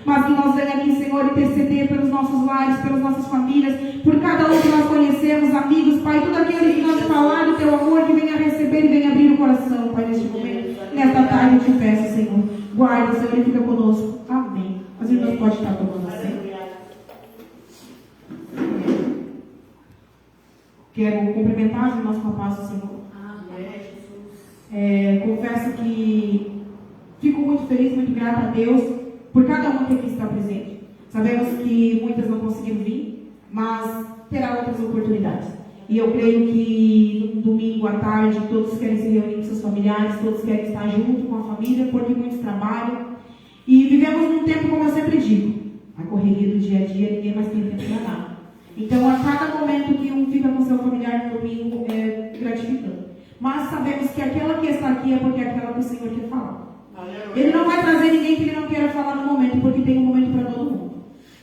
Mas que nós venhamos aqui, Senhor, e nossas famílias, por cada um que nós conhecemos, amigos, Pai, tudo aquele que nós falar do Teu amor, que venha receber e venha abrir o coração, Pai, neste momento, nesta tarde, eu te peço, Senhor, guarda, Senhor, e fica conosco. Amém. As irmãs podem estar tomando assim. Quero cumprimentar os irmãos com a paz do Senhor. Confesso que fico muito feliz, muito grata a Deus por cada um que aqui está presente. Sabemos que muitas não conseguiram vir, mas terá outras oportunidades. E eu creio que no domingo à tarde todos querem se reunir com seus familiares, todos querem estar junto com a família, porque muitos trabalham. E vivemos num tempo, como eu sempre digo, a correria do dia a dia, ninguém mais tem tempo para nada. Então, a cada momento que um fica com seu familiar no domingo é gratificante. Mas sabemos que aquela que está aqui é porque é aquela que o Senhor quer falar. Ele não vai trazer ninguém que ele não queira falar no momento, porque tem um momento para todo mundo.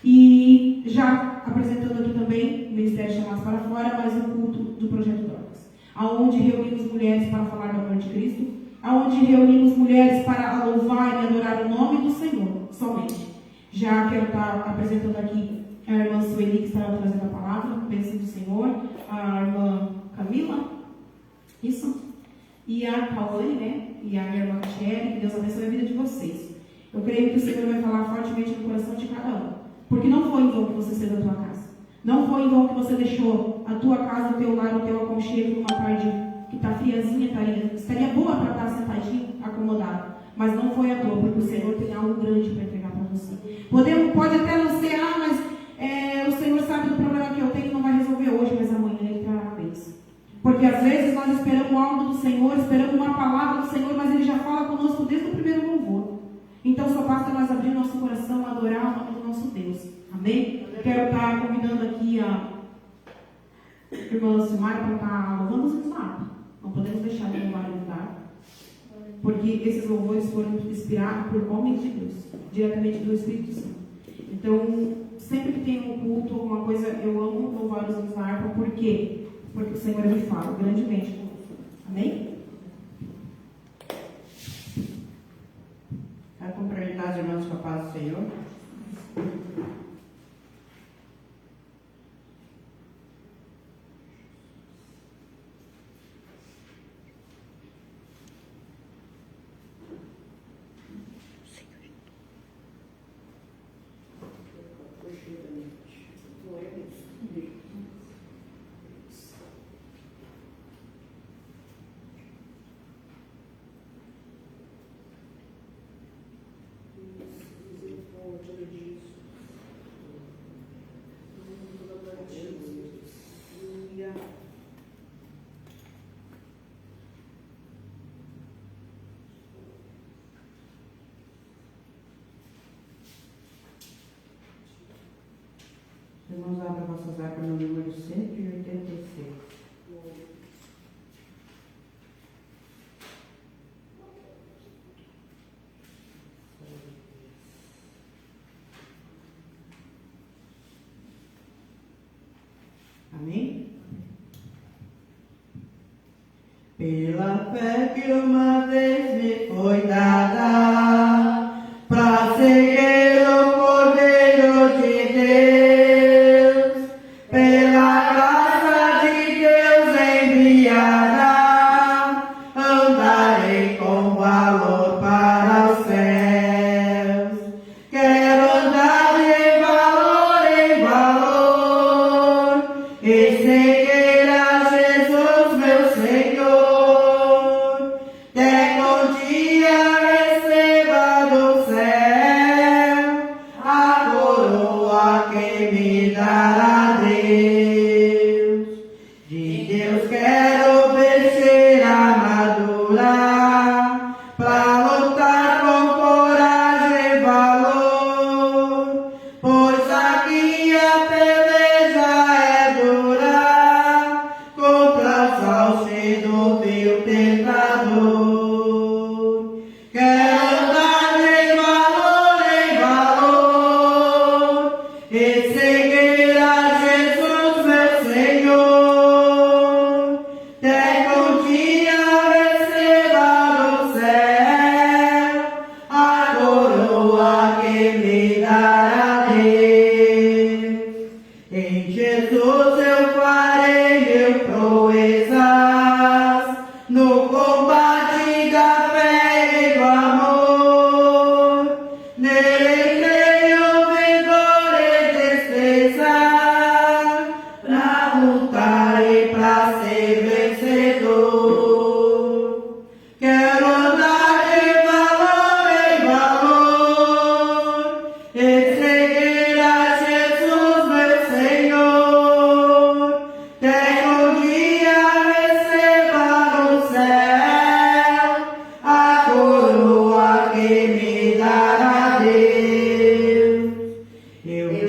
E já apresentando aqui também o Ministério Chamados para Fora, mas o culto do Projeto Drogas, aonde reunimos mulheres para falar do amor de Cristo, aonde reunimos mulheres para louvar e adorar o nome do Senhor, somente. Já quero estar apresentando aqui a irmã Sueli, que estará trazendo a palavra, bênção do Senhor, a irmã Camila, isso, e a Cauane, né, e a minha irmã Thierry, que Deus abençoe a vida de vocês. Eu creio que o Senhor vai falar fortemente no coração de cada um, porque não foi em vão que você saiu da tua casa, não foi em vão que você deixou a tua casa, o teu lar, o teu aconchego numa tarde que está friazinha, estaria boa para estar sentadinho, acomodado, mas não foi à toa, porque o Senhor tem algo grande para entregar para você. Pode até não ser, mas o Senhor sabe do problema que eu tenho e não vai resolver hoje, mas amanhã Ele trará a bênção. Porque às vezes nós esperamos algo do Senhor, esperamos uma palavra do Senhor, mas Ele já fala conosco desde o primeiro louvor. Então só basta nós abrir nosso coração, adorar o nome do nosso Deus. Amém? Quero estar convidando aqui a irmã Silmara para estar louvando os hinos na harpa. Não podemos deixar de louvar e lutar, porque esses louvores foram inspirados por homens de Deus, diretamente do Espírito Santo. Então, sempre que tem um culto, alguma coisa, eu amo louvar os hinos na harpa. Por quê? Porque o Senhor me fala grandemente conosco. Amém? Quero cumprimentar os irmãos com a paz do Senhor. Irmãos, abra vossas harpas no número 186. Amém? Pela fé que uma vez me foi dada, pra seguir o Cordeiro de Deus, pela graça de Deus enviada, andarei com valor para os céus. Quero andar de valor em valor e seguir a Jesus, meu Senhor, até que um dia receber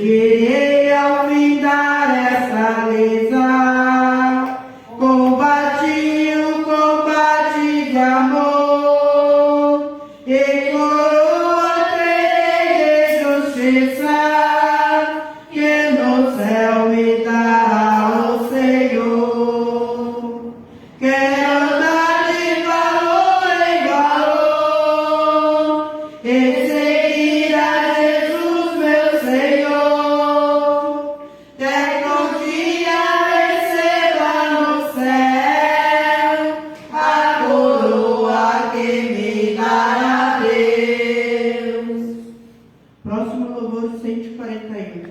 direi ao findar essa lesa, combati o combate de amor, e coroa terei de justiça, que no céu me dará o Senhor. Quero andar de valor em valor, e seguir a Jesus meu Senhor, até que um dia receba no céu a coroa que me dará Deus. Próximo louvor 141.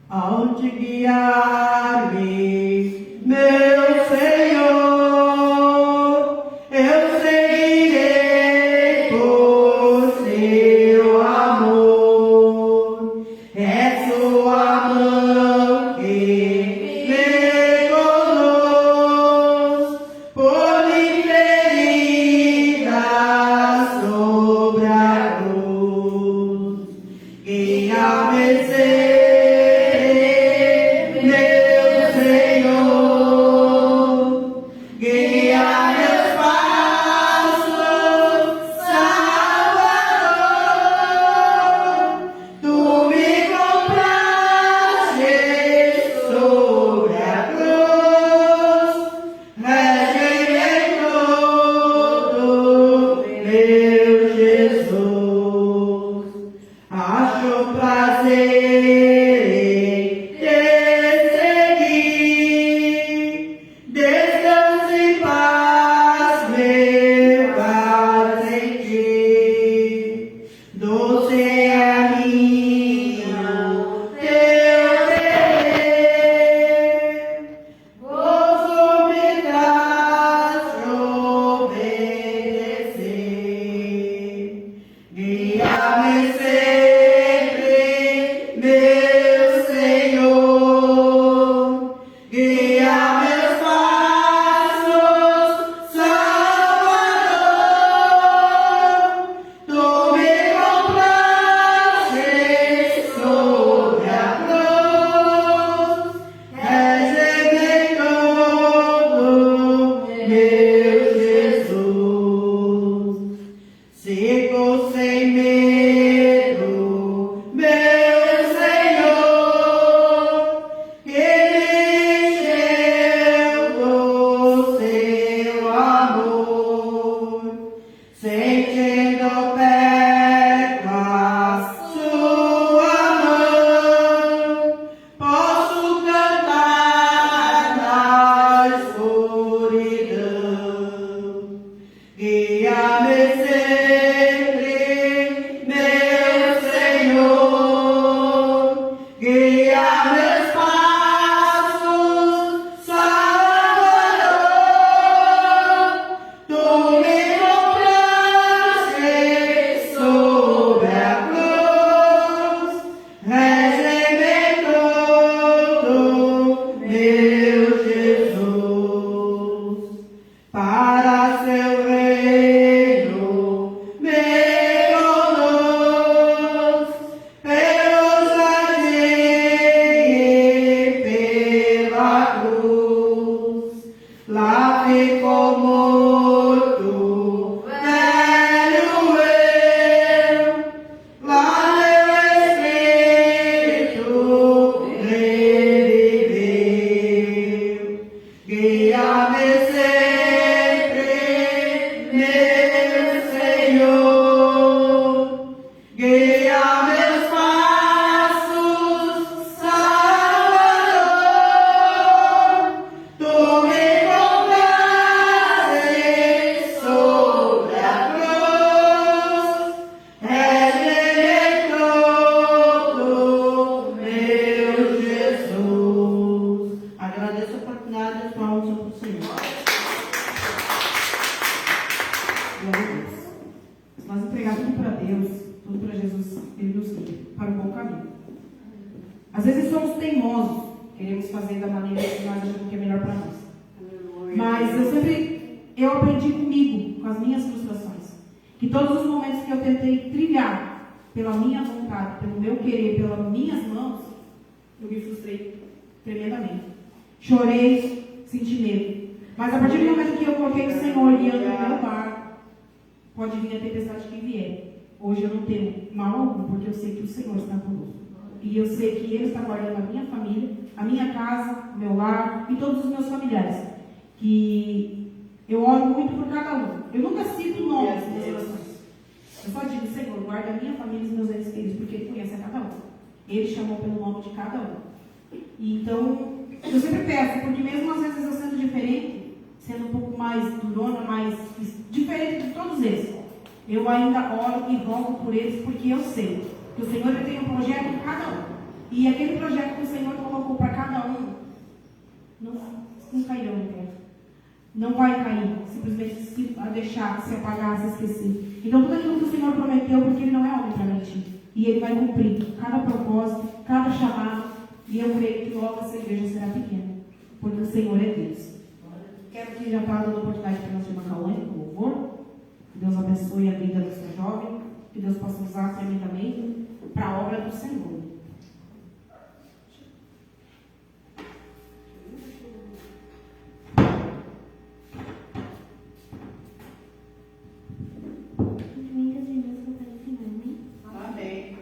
Ao te guiar-me, meu Senhor, eu seguirei por seu amor. É sua mão que me conduz por mim ferida sobre a cruz. Guia-me sempre, meu Senhor, guia meus passos, Salvador. Tu me compraste sobre a cruz, rege-me todo, meu Jesus. Acho prazer em te seguir, descanso e paz me faz sentir. Doce é a minha teu querer, gozo me traz obedecer. Guia-me sempre, meu Senhor, guia meus passos, Salvador. Tu me compraste sobre a cruz, rege-me todo, meu Jesus. Sigo sem medo, meu Senhor, que me encheu do seu amor. Sentindo perto a sua mão, posso cantar na escuridão. Guia-me sempre, meu Senhor, guia meus passos, Salvador. Tu me compraste sobre a cruz, rege-me todo, meu Jesus. Para seu reino me conduz, pelo jardim e pela cruz. Lá ficou morto, velho eu, lá meu espírito reviveu. Guia-me sempre, meu Senhor, guia meus passos, Salvador. Tu me compraste sobre a cruz, rege-me todo, meu Jesus. Agradeço a oportunidade de tua unção para o Senhor. Glória a Deus. Nós entregar tudo para Deus, tudo para Jesus, Ele nos guia para o bom caminho. Às vezes somos teimosos, queremos fazer da maneira que nós achamos que é melhor para nós. Mas eu aprendi comigo, com as minhas frustrações. Que todos os momentos que eu tentei trilhar pela minha vontade, pelo meu querer, pelas minhas mãos, eu me frustrei tremendamente. Chorei, senti medo. Mas a partir do momento que eu coloquei o Senhor guiando o meu barco, pode vir a tempestade que vier. Hoje eu não tenho mal algum, porque eu sei que o Senhor está conosco. E eu sei que Ele está guardando a minha família, a minha casa, o meu lar e todos os meus familiares. Que eu oro muito por cada um. Eu nunca cito nomes nas orações. Eu só digo, Senhor, guarda a minha família e os meus entes queridos, porque Ele conhece a cada um. Ele chamou pelo nome de cada um. E então, eu sempre peço, porque mesmo às vezes eu sendo diferente, sendo um pouco mais durona, mais diferente de todos eles, eu ainda oro e rogo por eles, porque eu sei que o Senhor tem um projeto em cada um. E aquele projeto que o Senhor colocou para cada um, não cairão em terra. Não vai cair, simplesmente se deixar, se apagar, se esquecer. Então tudo aquilo que o Senhor prometeu, porque Ele não é homem para mentir. E Ele vai cumprir cada propósito, cada chamado. E eu creio que logo essa igreja será pequena, porque o Senhor é Deus. Quero que já está dando oportunidade para nós chamar Cauã com louvor. Que Deus abençoe a vida dessa jovem. Que Deus possa usar tremendamente para a obra do Senhor. Amém.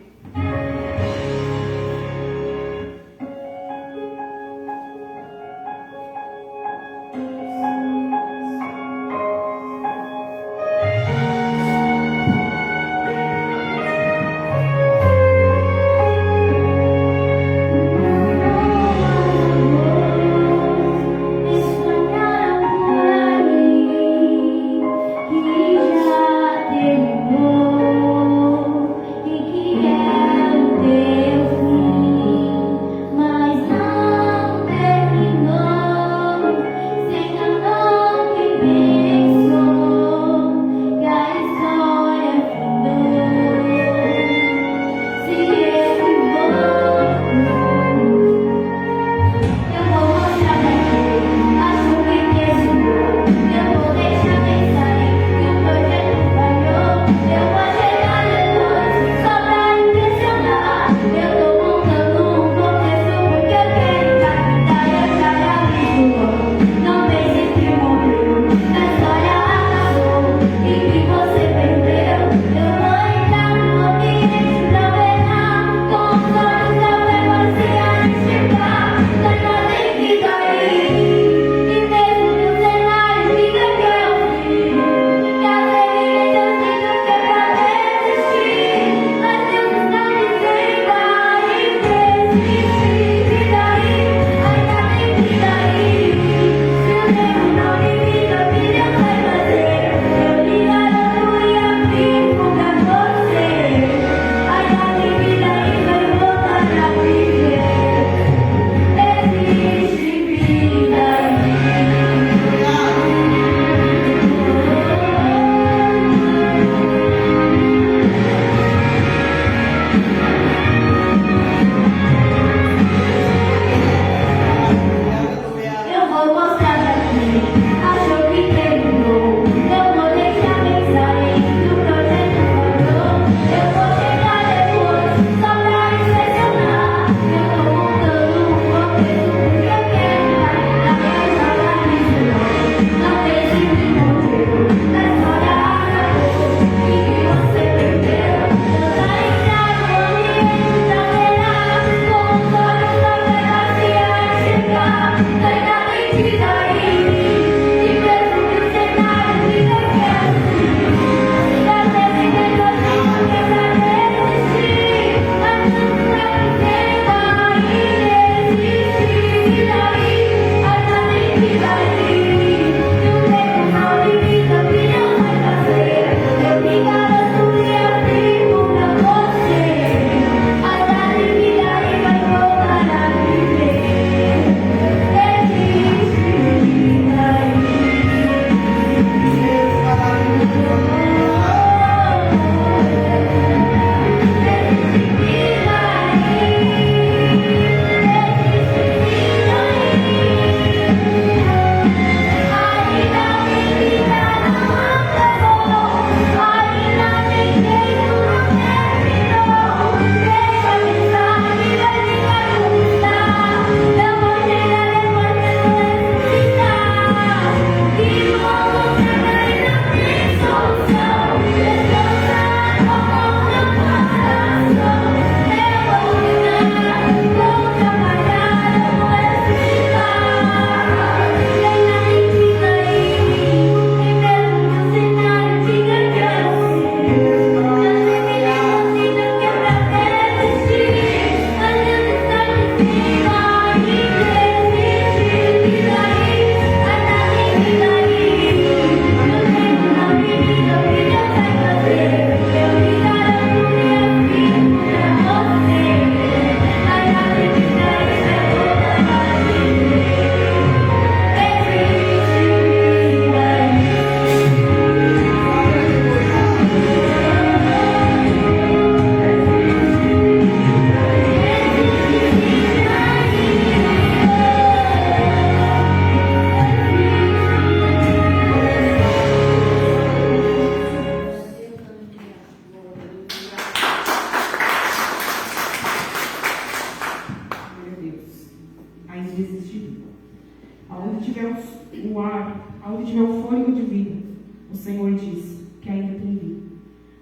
Senhor diz que ainda tem vida.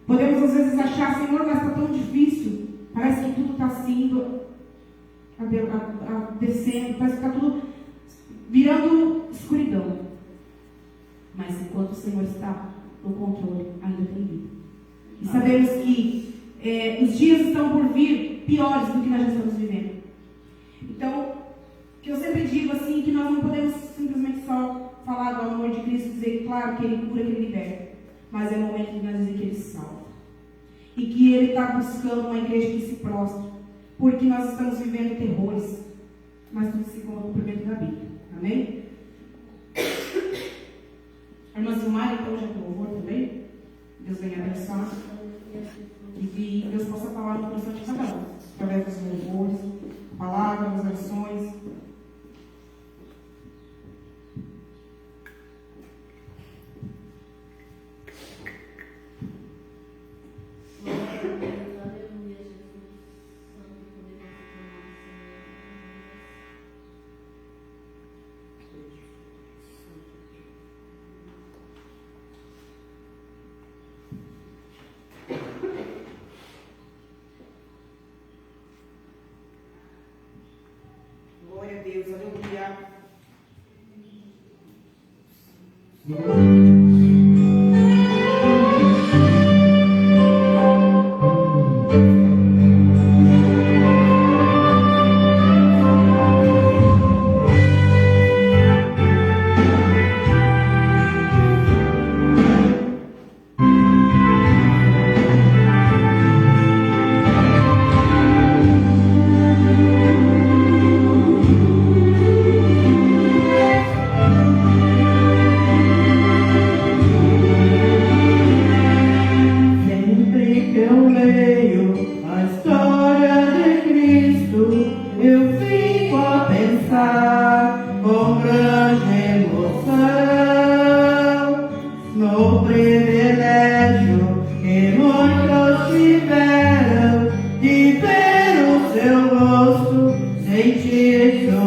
Podemos às vezes achar, Senhor, mas está tão difícil. Parece que tudo está descendo, parece que está tudo virando escuridão. Mas enquanto o Senhor está no controle, ainda tem vida. E sabemos que os dias estão por vir piores do que nós já estamos vivendo. Então, que eu sempre digo assim, que nós não podemos simplesmente só falar do amor de Cristo, dizer, claro, que Ele cura, que Ele liberta. Mas é o momento de nós dizer que Ele salva. E que Ele está buscando uma igreja que se prostre. Porque nós estamos vivendo terrores. Mas tudo se encontra no cumprimento da Bíblia. Amém? A irmã Silmara, então, já tem louvor também. Deus venha abençoar. E que Deus possa falar no coração de cada um. Através dos louvores, palavras, das orações. Glória a Deus, aleluia. Queria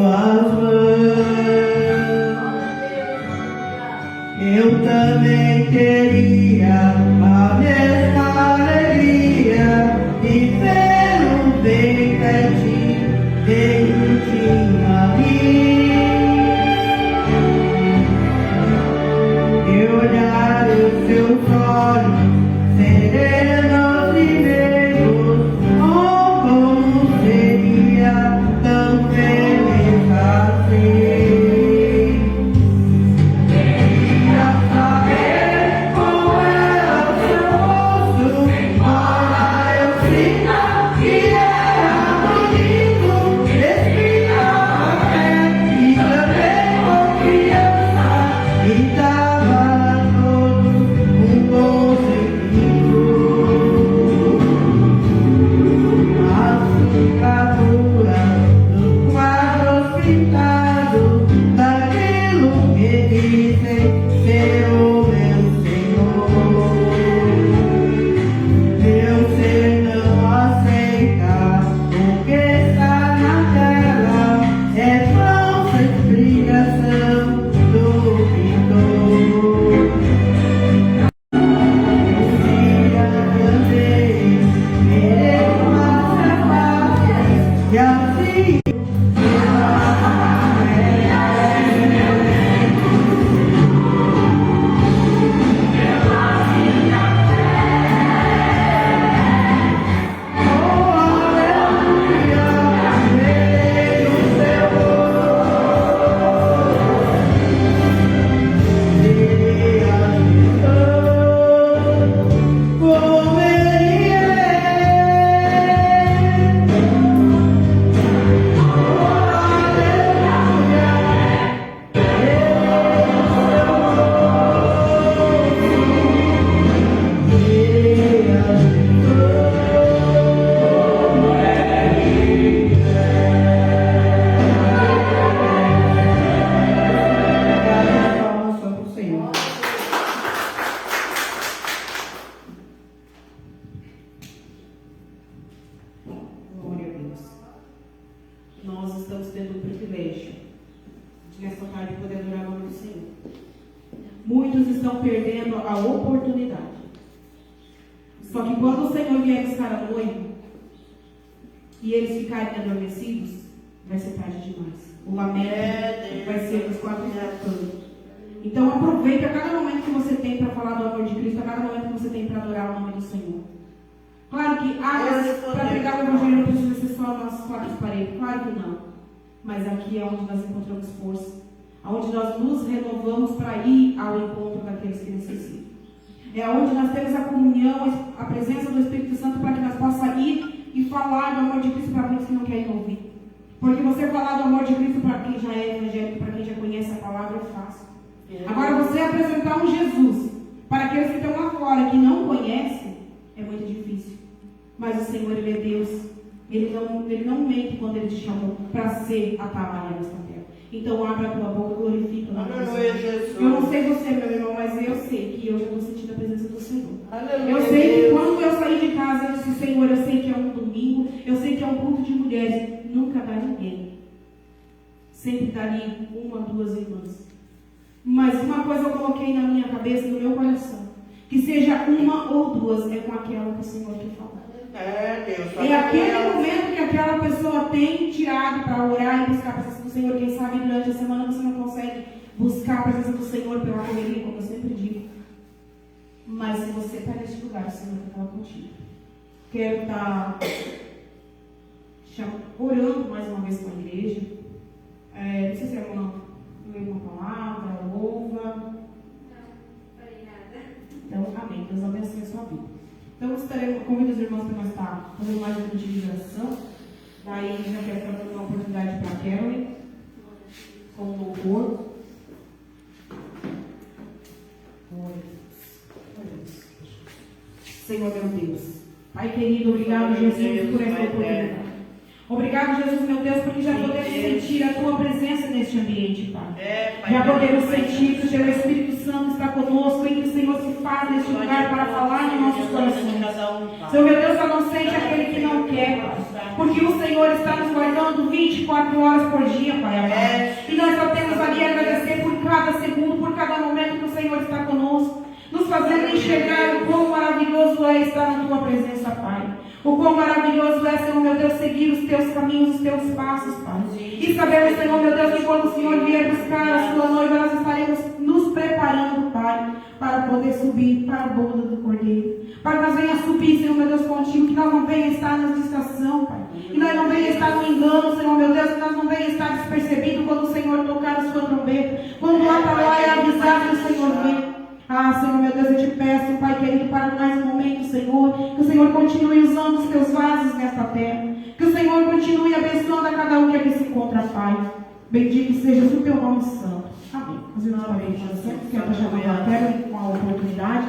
saber como é a oportunidade. Só que quando o Senhor vier buscar a noiva e eles ficarem adormecidos, vai ser tarde demais. O lamento vai ser dos quatro cantos. Então aproveite a cada momento que você tem para falar do amor de Cristo, a cada momento que você tem para adorar o nome do Senhor. Claro que para pregar o Evangelho não precisa ser só nas quatro paredes. Claro que não. Mas aqui é onde nós encontramos força. Onde nós nos renovamos para ir ao encontro daqueles que necessitam. É onde nós temos a comunhão, a presença do Espírito Santo para que nós possamos ir e falar do amor de Cristo para aqueles que não querem ouvir. Porque você falar do amor de Cristo para quem já é evangélico, para quem já conhece a palavra, é fácil. Agora, você apresentar um Jesus para aqueles que estão lá fora, que não conhecem, é muito difícil. Mas o Senhor, Ele é Deus. Ele não mente quando Ele te chamou para ser a Tabaia nesta terra. Então, abra a tua boca e glorifica o nome do Senhor. Eu não sei você, meu irmão, mas eu sei que eu já estou sentindo a presença do Senhor. Eu sei que quando eu saí de casa, eu disse, Senhor, eu sei que é um domingo, eu sei que é um culto de mulheres. Nunca dá ninguém. Sempre dá ali uma, duas irmãs. Mas uma coisa eu coloquei na minha cabeça, no meu coração. Que seja uma ou duas, é com aquela que o Senhor quer falar. É aquele momento que aquela pessoa tem tirado para orar e buscar a presença do Senhor. Quem sabe durante a semana você não consegue buscar a presença do Senhor pela correria, como eu sempre digo. Mas se você está neste lugar, o Senhor quer falar contigo. Quero estar orando mais uma vez com a igreja. Não sei se é uma palavra, louva. Não falei nada. Então, amém. Deus abençoe a sua vida. Então, convido os irmãos para nós estar fazendo mais uma utilização. Daí, já quero dar uma oportunidade para a Carolyn, com o louvor. Senhor, meu Deus. Pai querido, obrigado, Jesus, por essa oportunidade. Obrigado, Jesus, meu Deus, porque já podemos sentir a Tua presença neste ambiente, Pai. Já podemos sentir que o Teu Espírito Santo está conosco e que o Senhor se faz neste lugar para falar em nossos corações. Senhor, meu Deus, eu não sente aquele que não quer, Pai. Porque o Senhor está nos guardando 24 horas por dia, Pai amado. E nós só temos ali a agradecer por cada segundo, por cada momento que o Senhor está conosco, nos fazendo enxergar o quão maravilhoso é estar na Tua presença, Pai. O quão maravilhoso é, Senhor, meu Deus, seguir os Teus caminhos, os Teus passos, Pai. E sabemos, Senhor, meu Deus, que quando o Senhor vier buscar a Sua noiva, nós estaremos nos preparando, Pai, para poder subir para a boda do Cordeiro. Para que nós venhamos subir, Senhor, meu Deus, contigo, que nós não venhamos estar na distração, Pai. Que nós não venhamos estar no engano, Senhor, meu Deus, que nós não venhamos estar despercebidos quando o Senhor tocar a Sua trombeta. Quando o atalaia avisar que o Senhor vem. Senhor, meu Deus, eu te peço, Pai querido, para mais um momento, Senhor, que o Senhor continue usando os Teus vasos nesta terra, que o Senhor continue abençoando a cada um que aqui se encontra, Pai. Bendito seja o Teu nome santo. Amém. Os irmãos, amém. Quero chamar a terra com a oportunidade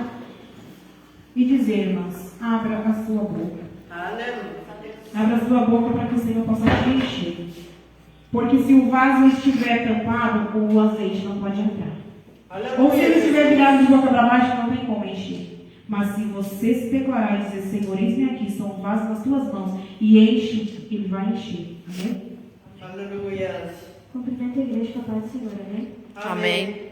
e dizer, irmãs, abra a sua boca. Abra a sua boca para que o Senhor possa te encher. Porque se o vaso estiver tampado, o azeite não pode entrar. Ou se ele estiver virado de boca para baixo, não tem como encher. Mas se você se declarar e dizer, Senhor, eis-me aqui, são um vaso nas tuas mãos, e enche, ele vai encher. Amém? Aleluia. Cumprimento a igreja com a paz do Senhor, amém? Amém.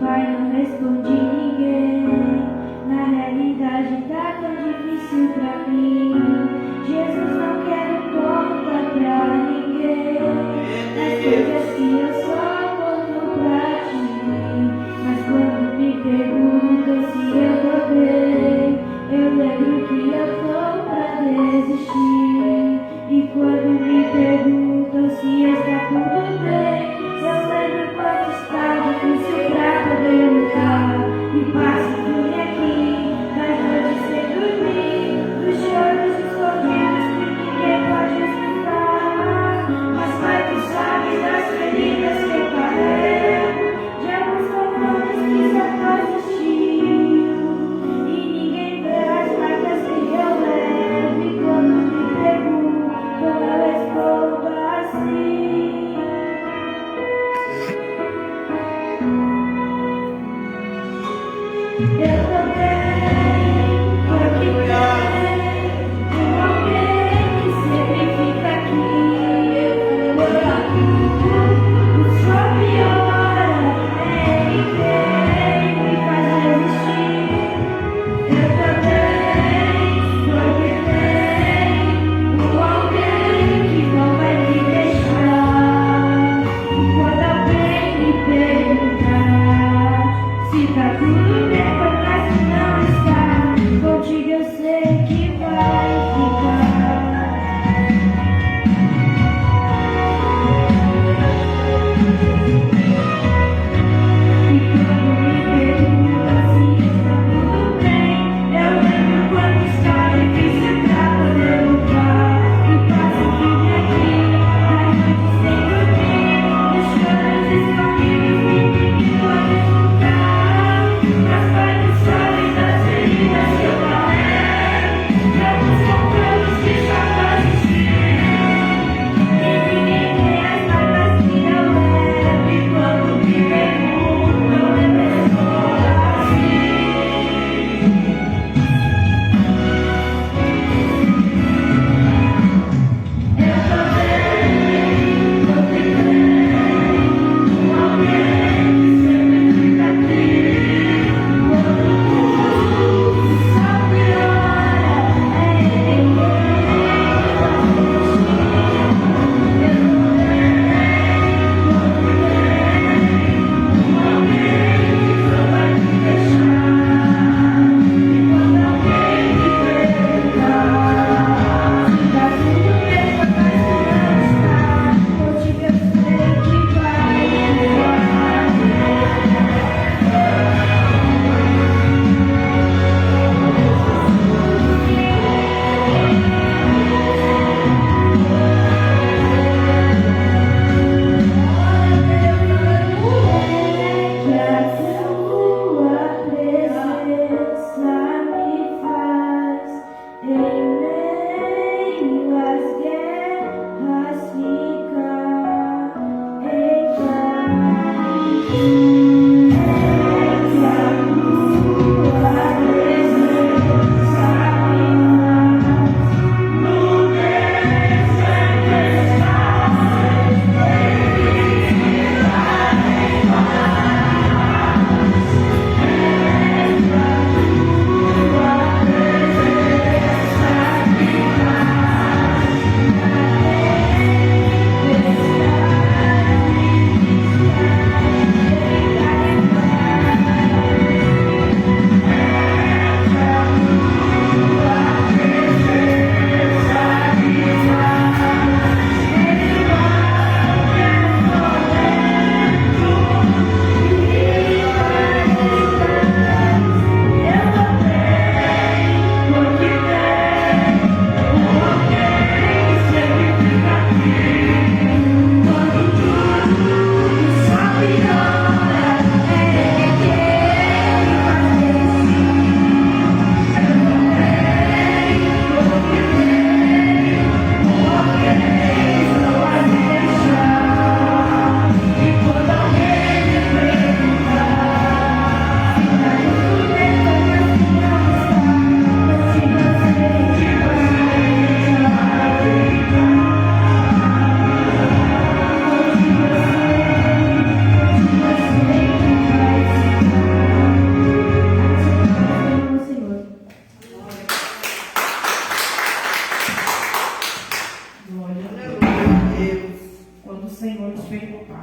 Pai, não respondi ninguém. Na realidade tá tão difícil pra mim. Jesus, não quero conta pra ninguém. Nas coisas que eu só conto pra ti. Mas quando me perguntam se eu tô bem, eu lembro que eu tô pra desistir. E quando me perguntam se está tudo bem, eu lembro quando está difícil pra poder lutar. E passo por aqui, nas noites sem dormir, nos choros escondidos que ninguém pode escutar. Mas Pai, Tu sabes das feridas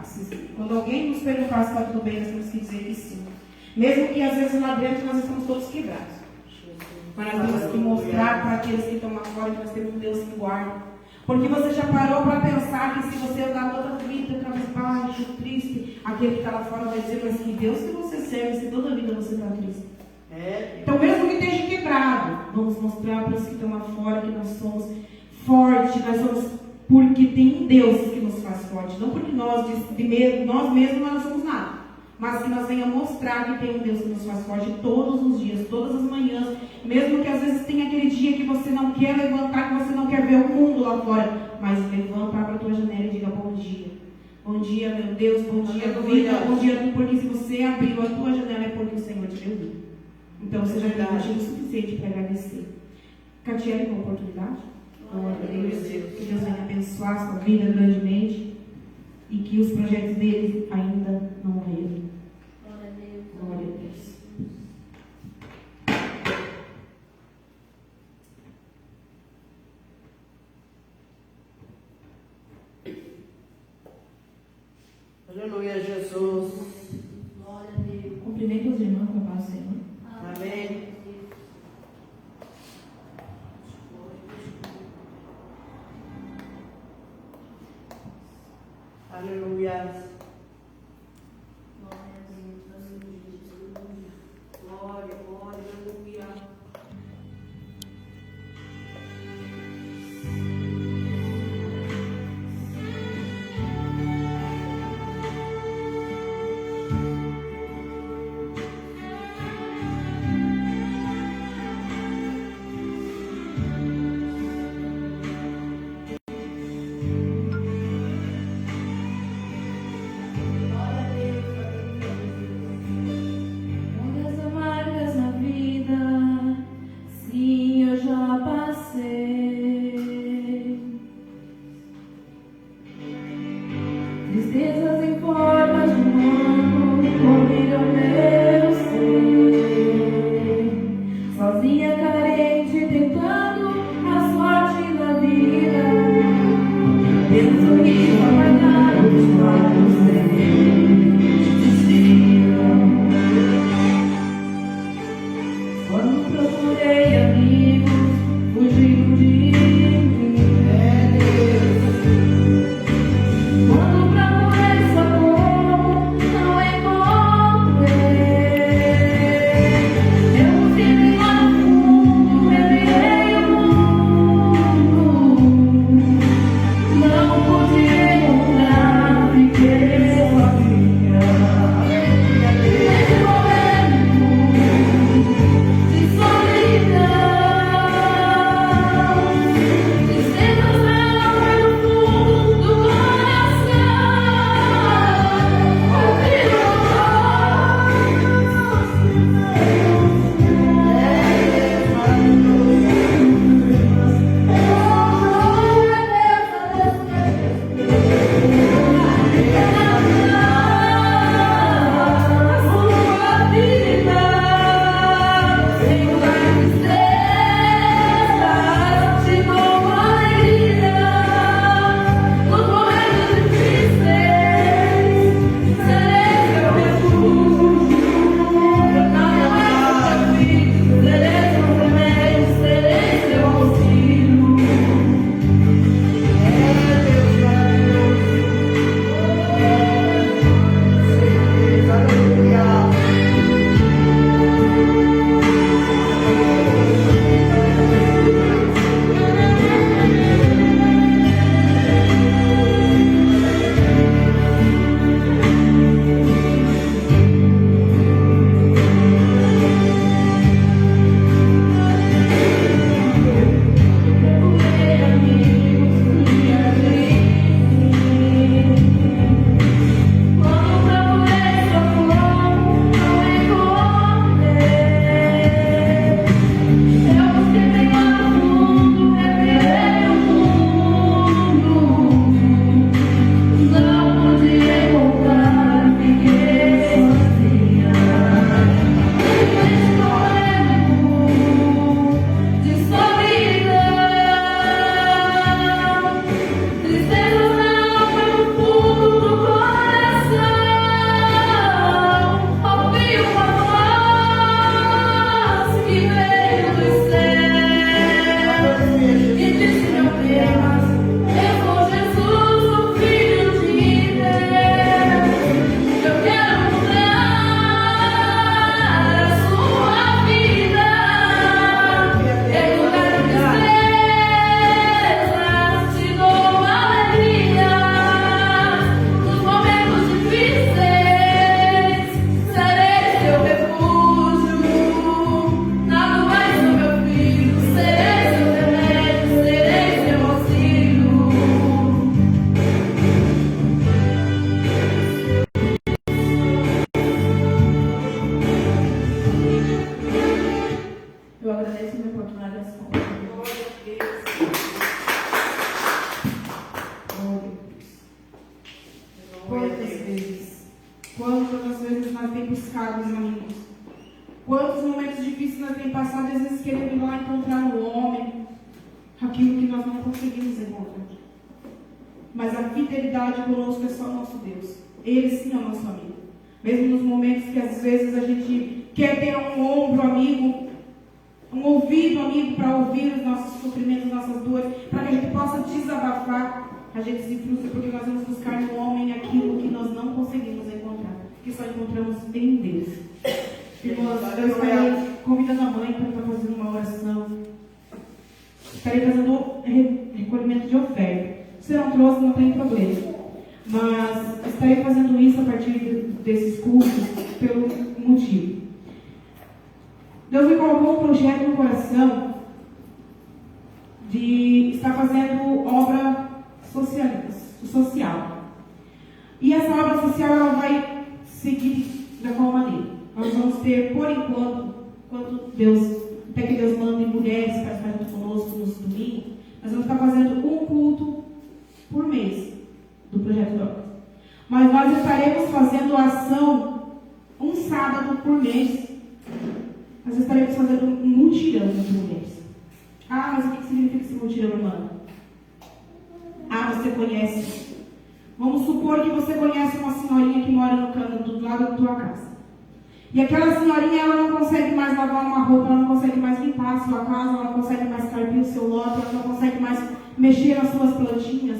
perguntar. Quando alguém nos perguntar se está tudo bem, nós temos que dizer que sim. Mesmo que às vezes lá dentro nós estamos todos quebrados. Mas nós temos que mostrar para aqueles que estão lá fora que nós temos um Deus que guarda. Porque você já parou para pensar que se você andar toda a vida cabisbaixo, triste, aquele que está lá fora vai dizer, mas que Deus que você serve se toda a vida você está triste. Então mesmo que esteja quebrado, vamos mostrar para os que estão lá fora que nós somos fortes, nós somos porque tem um Deus que nos faz forte, não porque nós mesmos nós não somos nada, mas que nós venhamos mostrar que tem um Deus que nos faz forte todos os dias, todas as manhãs, mesmo que às vezes tenha aquele dia que você não quer levantar, que você não quer ver o mundo lá fora, mas levanta, abre a tua janela e diga bom dia. Bom dia, meu Deus, bom dia, vida, bom dia, porque se você abriu a tua janela é porque o Senhor te deu vida. Então você já tem motivo suficiente para agradecer. Catiele, com a oportunidade? Glória a Deus. Que Deus venha abençoar a sua vida grandemente e que os projetos dele ainda não morreram. Glória a Deus. Glória a Deus. Aleluia, Jesus. Glória a Deus. Cumprimento os irmãos com a paz do Senhor. Amém. Aleluia. Glória, glória, aleluia. Muitas amargas na vida, sim, eu já passei. Tristezas em formas de humano, comigo meu ser. Sozinha, carente, tentando a sorte da vida. Tendo um sorriso apagado dos lábios quando procurei amigos, fugiram de mim. Quando procurei socorro, não encontrei. Eu busquei lá no fundo, revirei o mundo. Não pude aquilo que nós não conseguimos encontrar. Mas a fidelidade conosco é só nosso Deus. Ele sim é o nosso amigo. Mesmo nos momentos que às vezes a gente quer ter um ombro amigo, um ouvido amigo para ouvir os nossos sofrimentos, nossas dores, para que a gente possa desabafar, a gente se frustra porque nós vamos buscar no homem aquilo que nós não conseguimos encontrar, que só encontramos em Deus. Irmãos, eu estarei convidando a mãe para estar fazendo uma oração. Estarei fazendo recolhimento de oferta. Se não trouxe, não tem problema. Mas estarei fazendo isso a partir desses cultos pelo motivo. Deus me colocou um projeto no coração de estar fazendo obra social. E essa obra social ela vai seguir da qual maneira? Nós vamos ter, por enquanto, até que Deus mande mulheres para estar junto conosco nos domingos, nós vamos estar fazendo um culto por mês do Projeto Dorcas. Mas nós estaremos fazendo ação um sábado por mês. Nós estaremos fazendo um mutirão por mês. Ah, mas o que significa esse mutirão, irmã? Ah, você conhece. Vamos supor que você conhece uma senhorinha que mora no canto do lado da tua casa. E aquela senhorinha, ela não consegue mais lavar uma roupa, ela não consegue mais limpar a sua casa, ela não consegue mais carpir o seu lote, ela não consegue mais mexer nas suas plantinhas.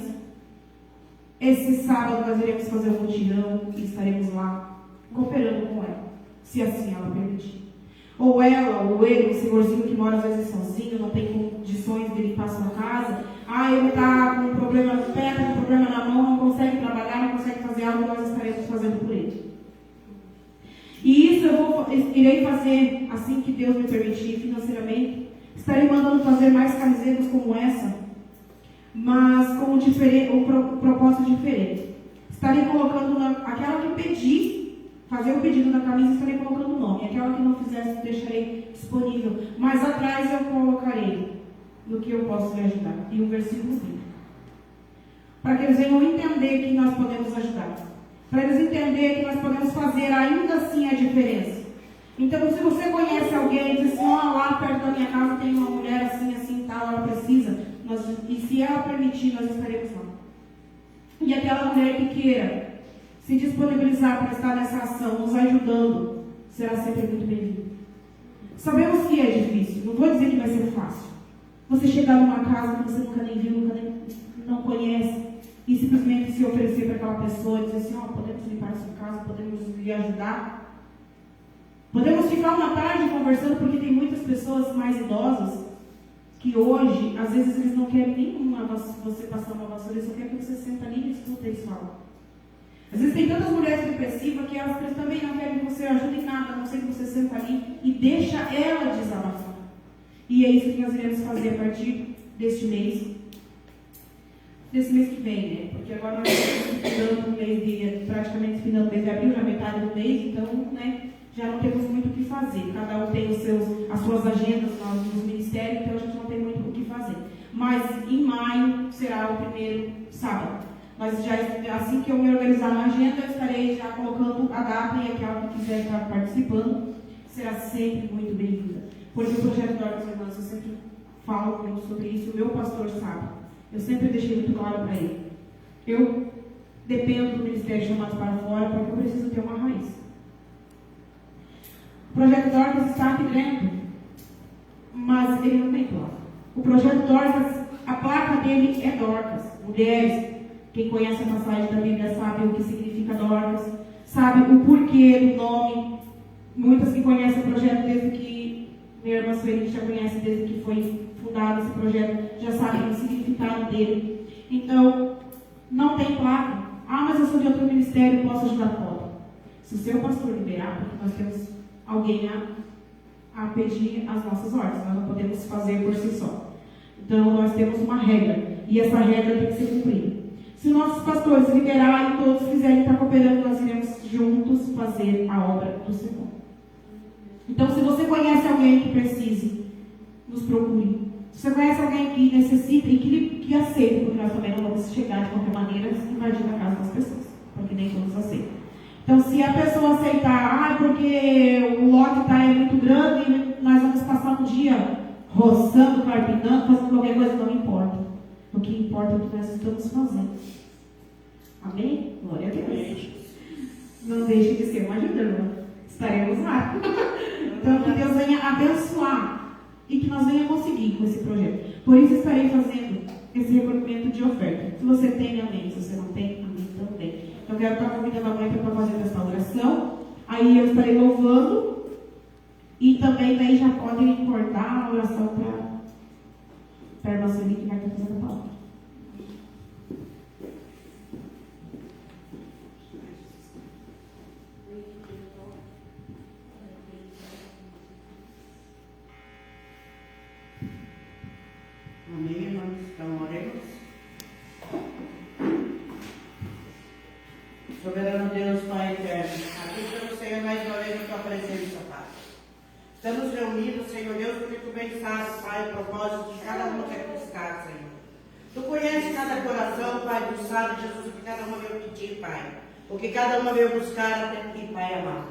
Esse sábado nós iremos fazer um mutirão e estaremos lá cooperando com ela, se assim ela permitir. Ou ela, ou ele, um senhorzinho que mora às vezes sozinho, não tem condições de limpar a sua casa. Ah, ele está com um problema no pé, com um problema na mão, não consegue trabalhar, não consegue fazer algo, nós estaremos fazendo por ele. E isso irei fazer assim que Deus me permitir financeiramente. Estarei mandando fazer mais camisetas como essa, mas com um propósito diferente. Estarei colocando aquela que pedir, fazer o pedido da camisa, estarei colocando o nome. Aquela que não fizesse, deixarei disponível. Mas atrás eu colocarei no que eu posso lhe ajudar. E um versículo bíblico. Para que eles venham entender que nós podemos ajudar. Para eles entenderem que nós podemos fazer ainda assim a diferença. Então, se você conhece alguém e diz assim, lá perto da minha casa tem uma mulher assim, assim, tal, ela precisa, e se ela permitir, nós estaremos lá. E aquela mulher que queira se disponibilizar para estar nessa ação, nos ajudando, será sempre muito bem-vinda. Sabemos que é difícil, não vou dizer que vai ser fácil. Você chegar numa casa que você nunca nem viu, não conhece, e simplesmente se oferecer para aquela pessoa e dizer assim, podemos limpar a sua casa, podemos lhe ajudar. Podemos ficar uma tarde conversando, porque tem muitas pessoas mais idosas que hoje, às vezes, eles não querem nem você passar uma vassoura, eles só querem que você senta ali e escuta eles falar. Às vezes tem tantas mulheres depressivas que elas também não querem que você ajude em nada, a não ser que você senta ali e deixa ela desabafar. E é isso que nós iremos fazer a partir deste mês que vem, né? Porque agora nós estamos finando o mês praticamente finando o mês de abril, já metade do mês, então, né, já não temos muito o que fazer. Cada um tem as suas agendas nos ministérios, então a gente não tem muito o que fazer. Mas em maio será o primeiro sábado. Assim que eu me organizar na agenda, eu estarei já colocando a data e aquela que quiser estar participando será sempre muito bem-vinda. Porque o Projeto Dorcas, irmãs, eu sempre falo sobre isso, o meu pastor sabe. Eu sempre deixei muito claro para ele. Eu dependo do ministério chamado para fora porque eu preciso ter uma raiz. O Projeto Dorcas está aqui dentro, mas ele não tem placa. O Projeto Dorcas, a placa dele é Dorcas. Mulheres, quem conhece a passagem da Bíblia sabe o que significa Dorcas, sabe o porquê do nome. Muitas que conhecem o projeto desde que minha irmã Sueli já conhece desde que foi fundado esse projeto, já sabem o significado dele. Então, não tem placa. Mas eu sou de outro ministério, posso ajudar? Pode. Se o seu pastor liberar, porque nós temos alguém a pedir as nossas ordens, nós não podemos fazer por si só. Então, nós temos uma regra, e essa regra tem que ser cumprida. Se nossos pastores liberarem e todos quiserem estar cooperando, nós iremos juntos fazer a obra do Senhor. Então, se você conhece alguém que precise, nos procure. Se você conhece alguém que necessita e que aceita, porque nós também não vamos chegar de qualquer maneira invadindo a casa das pessoas, porque nem todos aceitam. Então, se a pessoa aceitar, porque o lote é muito grande e nós vamos passar um dia roçando, carpinando, fazendo qualquer coisa, não importa. O que importa é o que nós estamos fazendo. Amém? Glória a Deus. Não deixe de ser uma ajuda, estaremos lá. Então, que Deus venha abençoar e que nós venhamos conseguir com esse projeto. Por isso, estarei fazendo esse recolhimento de oferta. Se você tem, amém. Se você não tem, amém também. Então, eu quero estar convidando a mãe para fazer essa oração. Aí eu estarei louvando. E também daí já podem cortar a oração para a irmã Sueli, que vai estar fazendo a palavra. Amém, irmãos? Então, oremos. Soberano Deus, Pai eterno, aqui estamos, Senhor, mais uma vez na tua presença, Pai. Estamos reunidos, Senhor Deus, porque tu bem sabes, Pai, o propósito de cada um que é buscar, Senhor. Tu conheces cada coração, Pai, tu sabes, Jesus, o que cada uma veio pedir, Pai. O que cada uma veio buscar até aqui, Pai amado.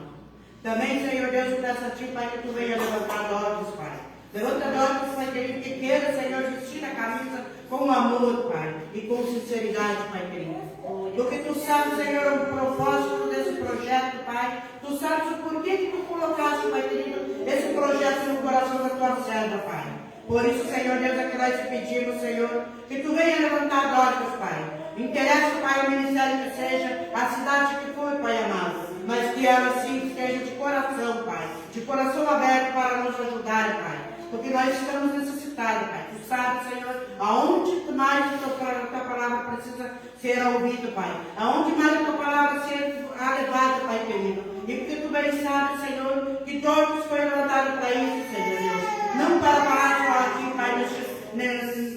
Também, Senhor Deus, eu peço a Ti, Pai, que Tu venha levantar Dorcas, Pai. Levanta Dorcas, Pai querido, que queira, Senhor, vestir a camisa com amor, Pai, e com sinceridade, Pai querido. Porque Tu sabes, Senhor, o propósito desse projeto, Pai. Tu sabes o porquê que Tu colocaste, Pai querido, esse projeto no coração da Tua serva, Pai. Por isso, Senhor Deus, é que nós te pedimos, Senhor, que Tu venha levantar Dorcas, Pai. Interessa, Pai, o ministério que seja, a cidade que for, Pai amado. Mas que ela, sim, esteja de coração, Pai. De coração aberto para nos ajudar, Pai. Porque nós estamos necessitados, Pai. Tu sabes, Senhor, aonde mais a Tua palavra precisa ser ouvida, Pai. Aonde mais a Tua palavra ser elevada, Pai querido. E porque Tu bem sabes, Senhor, que Dorcas foi levantado para isso, Senhor Deus. Não para parar só aqui, Pai,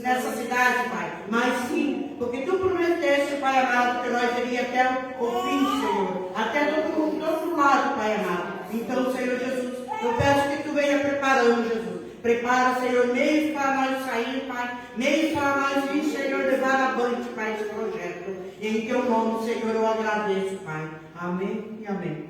nessa cidade, Pai. Mas sim, porque Tu prometeste, Pai amado, que nós iríamos até o fim, Senhor. Até todo mundo, do outro lado, Pai amado. Então, Senhor Jesus, eu peço que Tu venha preparando, Jesus. Prepara, Senhor, meios para nós sair, Pai. Meios para nós vir, Senhor, levar avante, Pai, esse projeto. Em Teu nome, Senhor, eu agradeço, Pai. Amém e amém.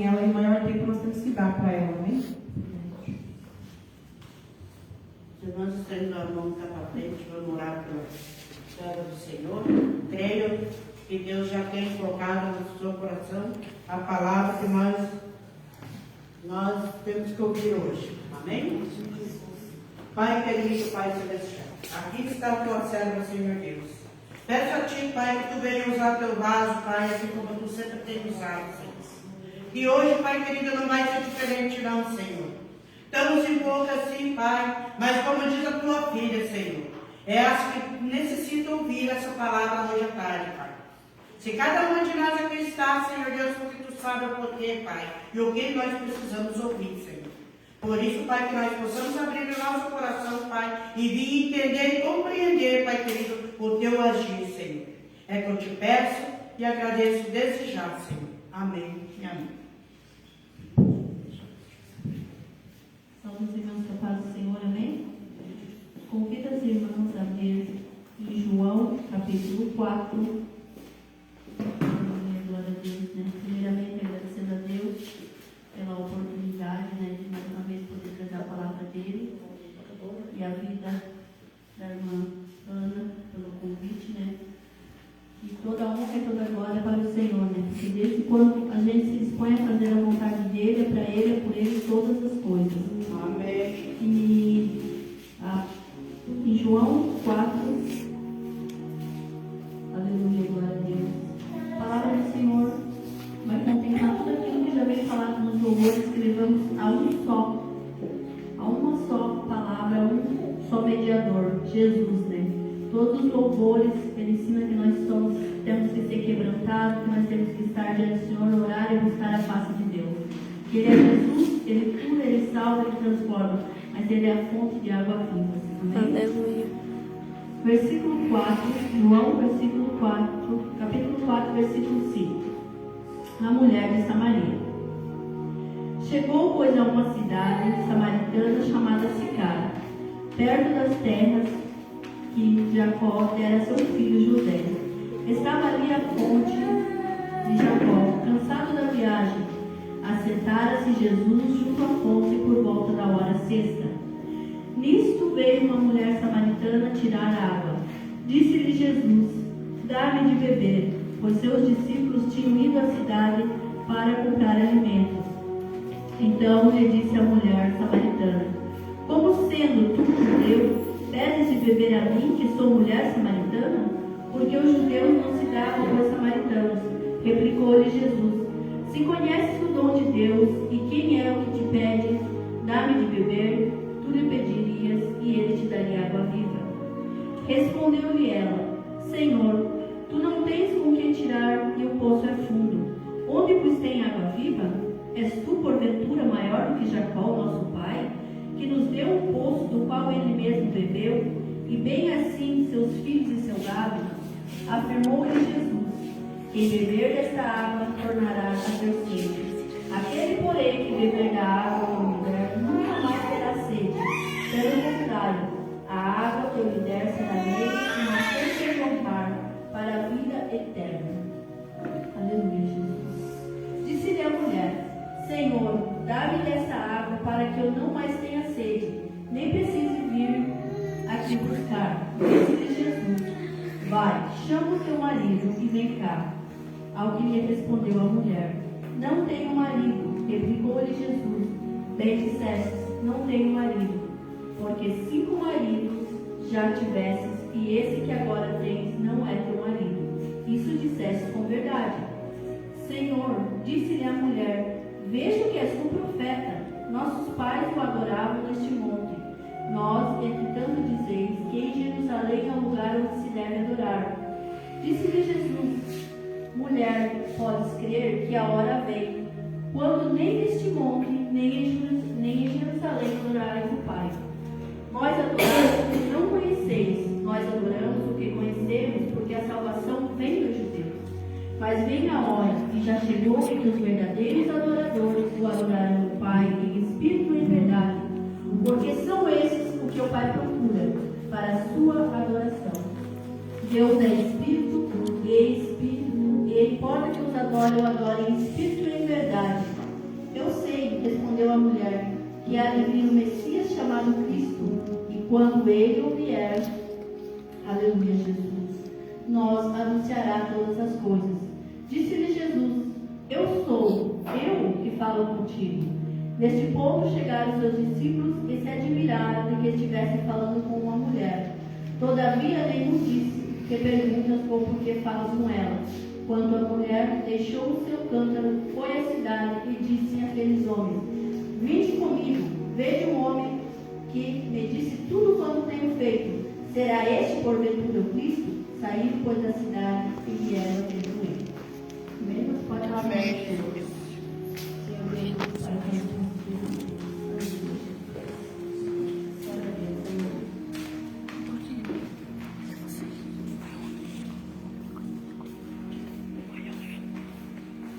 em ela e o maior tempo nós temos que dar para ela, amém? Se nós estendemos a mão cá para frente, vamos orar pela história do Senhor. Creio que Deus já tem colocado no seu coração a palavra que nós temos que ouvir hoje. Amém? Pai querido, Pai celestial, aqui está a tua serva, Senhor Deus. Peço a Ti, Pai, que Tu venha usar teu vaso, Pai, assim como Tu sempre tem usado, Senhor. E hoje, Pai querido, não vai ser diferente não, Senhor. Estamos em boca, sim, Pai, mas como diz a Tua filha, Senhor, é as que necessitam ouvir essa palavra hoje à tarde, Pai. Se cada uma de nós aqui está, Senhor Deus, porque Tu sabe o porquê, Pai, e o que nós precisamos ouvir, Senhor. Por isso, Pai, que nós possamos abrir o nosso coração, Pai, e vir entender e compreender, Pai querido, o Teu agir, Senhor. É que eu Te peço e agradeço desde já, Senhor. Amém e amém. Salve os irmãos com a paz do Senhor, amém? Convido as irmãs a ver em João, capítulo 4. Glória a Deus, né? Primeiramente, agradecendo a Deus pela oportunidade, né, de mais uma vez poder trazer a palavra dele e a vida da irmã Ana, pelo convite, né? E toda a honra e toda a glória para o Senhor, né? Porque desde quando a gente se dispõe a fazer a vontade dele, é para ele, é por ele todas as coisas. Amém. E em João 4, aleluia, glória a Deus. A palavra do Senhor vai contemplar tudo aquilo que já veio falado nos louvores, que levamos a uma só palavra, a um só mediador, Jesus, né? Todos os louvores, ele ensina que nós temos que ser quebrantados, que nós temos que estar diante do Senhor, orar e buscar a face de Deus. Que ele é Jesus, ele cura, ele salva, ele transforma, mas ele é a fonte de água viva. Amém? Aleluia. Versículo 4, João, versículo 4, capítulo 4, versículo 5. A mulher de Samaria. Chegou, pois, a uma cidade samaritana chamada Sicar, perto das terras que Jacó dera a seu filho José. Estava ali a fonte de Jacó. Cansado da viagem, assentara-se Jesus junto à fonte por volta da hora sexta. Nisto veio uma mulher samaritana tirar água. Disse-lhe Jesus: dá-me de beber, pois seus discípulos tinham ido à cidade para comprar alimentos. Então lhe disse a mulher samaritana: como sendo tu judeu, pedes de beber a mim, que sou mulher samaritana? Porque os judeus não se davam com os samaritanos. Replicou-lhe Jesus: se conheces o dom de Deus, e quem é o que te pede, dá-me de beber, tu lhe pedirias, e ele te daria água viva. Respondeu-lhe ela: Senhor, tu não tens com que tirar, e o poço é fundo. Onde pois tem água viva? És tu, porventura, maior do que Jacó, nosso pai, que nos deu um poço do qual ele mesmo bebeu, e bem assim seus filhos e seu gado? Afirmou-lhe Jesus: quem beber desta água tornará a ter sede. Aquele, porém, que beber da água que eu lhe der, nunca mais terá sede. Pelo contrário, a água que eu lhe der será nele uma fonte de jorrar para a vida eterna. Aleluia, Jesus. Disse-lhe a mulher: Senhor, dá-me dessa água para que eu não mais tenha sede, nem precise vir aqui buscar. Disse-lhe Jesus: vai, chama o teu marido e vem cá. Ao que lhe respondeu a mulher: não tenho marido. Replicou-lhe Jesus: bem dissestes, não tenho marido, porque 5 maridos já tivesses, e esse que agora tens não é teu marido. Isso disseste com verdade. Senhor, disse-lhe a mulher: vejo que és um profeta. Nossos pais o adoravam neste monte. Nós, entretanto, dizeis que em Jerusalém é o lugar onde se deve adorar. Disse-lhe Jesus: mulher, podes crer que a hora vem, quando nem neste monte, nem em Jerusalém adorareis o Pai. Nós adoramos o que não conheceis, nós adoramos o que conhecemos, porque a salvação vem dos judeus. Mas vem a hora, e já chegou, em que os verdadeiros adoradores o adorarão o Pai em espírito e em verdade, porque são esses o que o Pai procura para a sua adoração. Deus é espírito, e ele importa que os adorem, o adorem em espírito e em verdade. respondeu a mulher, que há de vir o Messias chamado Cristo, e quando ele vier, aleluia, Jesus, nos anunciará todas as coisas. Disse-lhe Jesus, eu sou, eu que falo contigo. Neste ponto chegaram seus discípulos e se admiraram de que estivesse falando com uma mulher. Todavia nenhum disse, que perguntas ou por que falas com ela. Quando a mulher deixou o seu cântaro, foi à cidade e disse àqueles homens, vinde comigo, veja um homem que me disse tudo quanto tenho feito. Será este porventura o Cristo? Saíram, pois, da cidade e vieram a ter com ele. Amém? Você pode falar. Amém, Jesus. Senhor Deus, Pai, que nos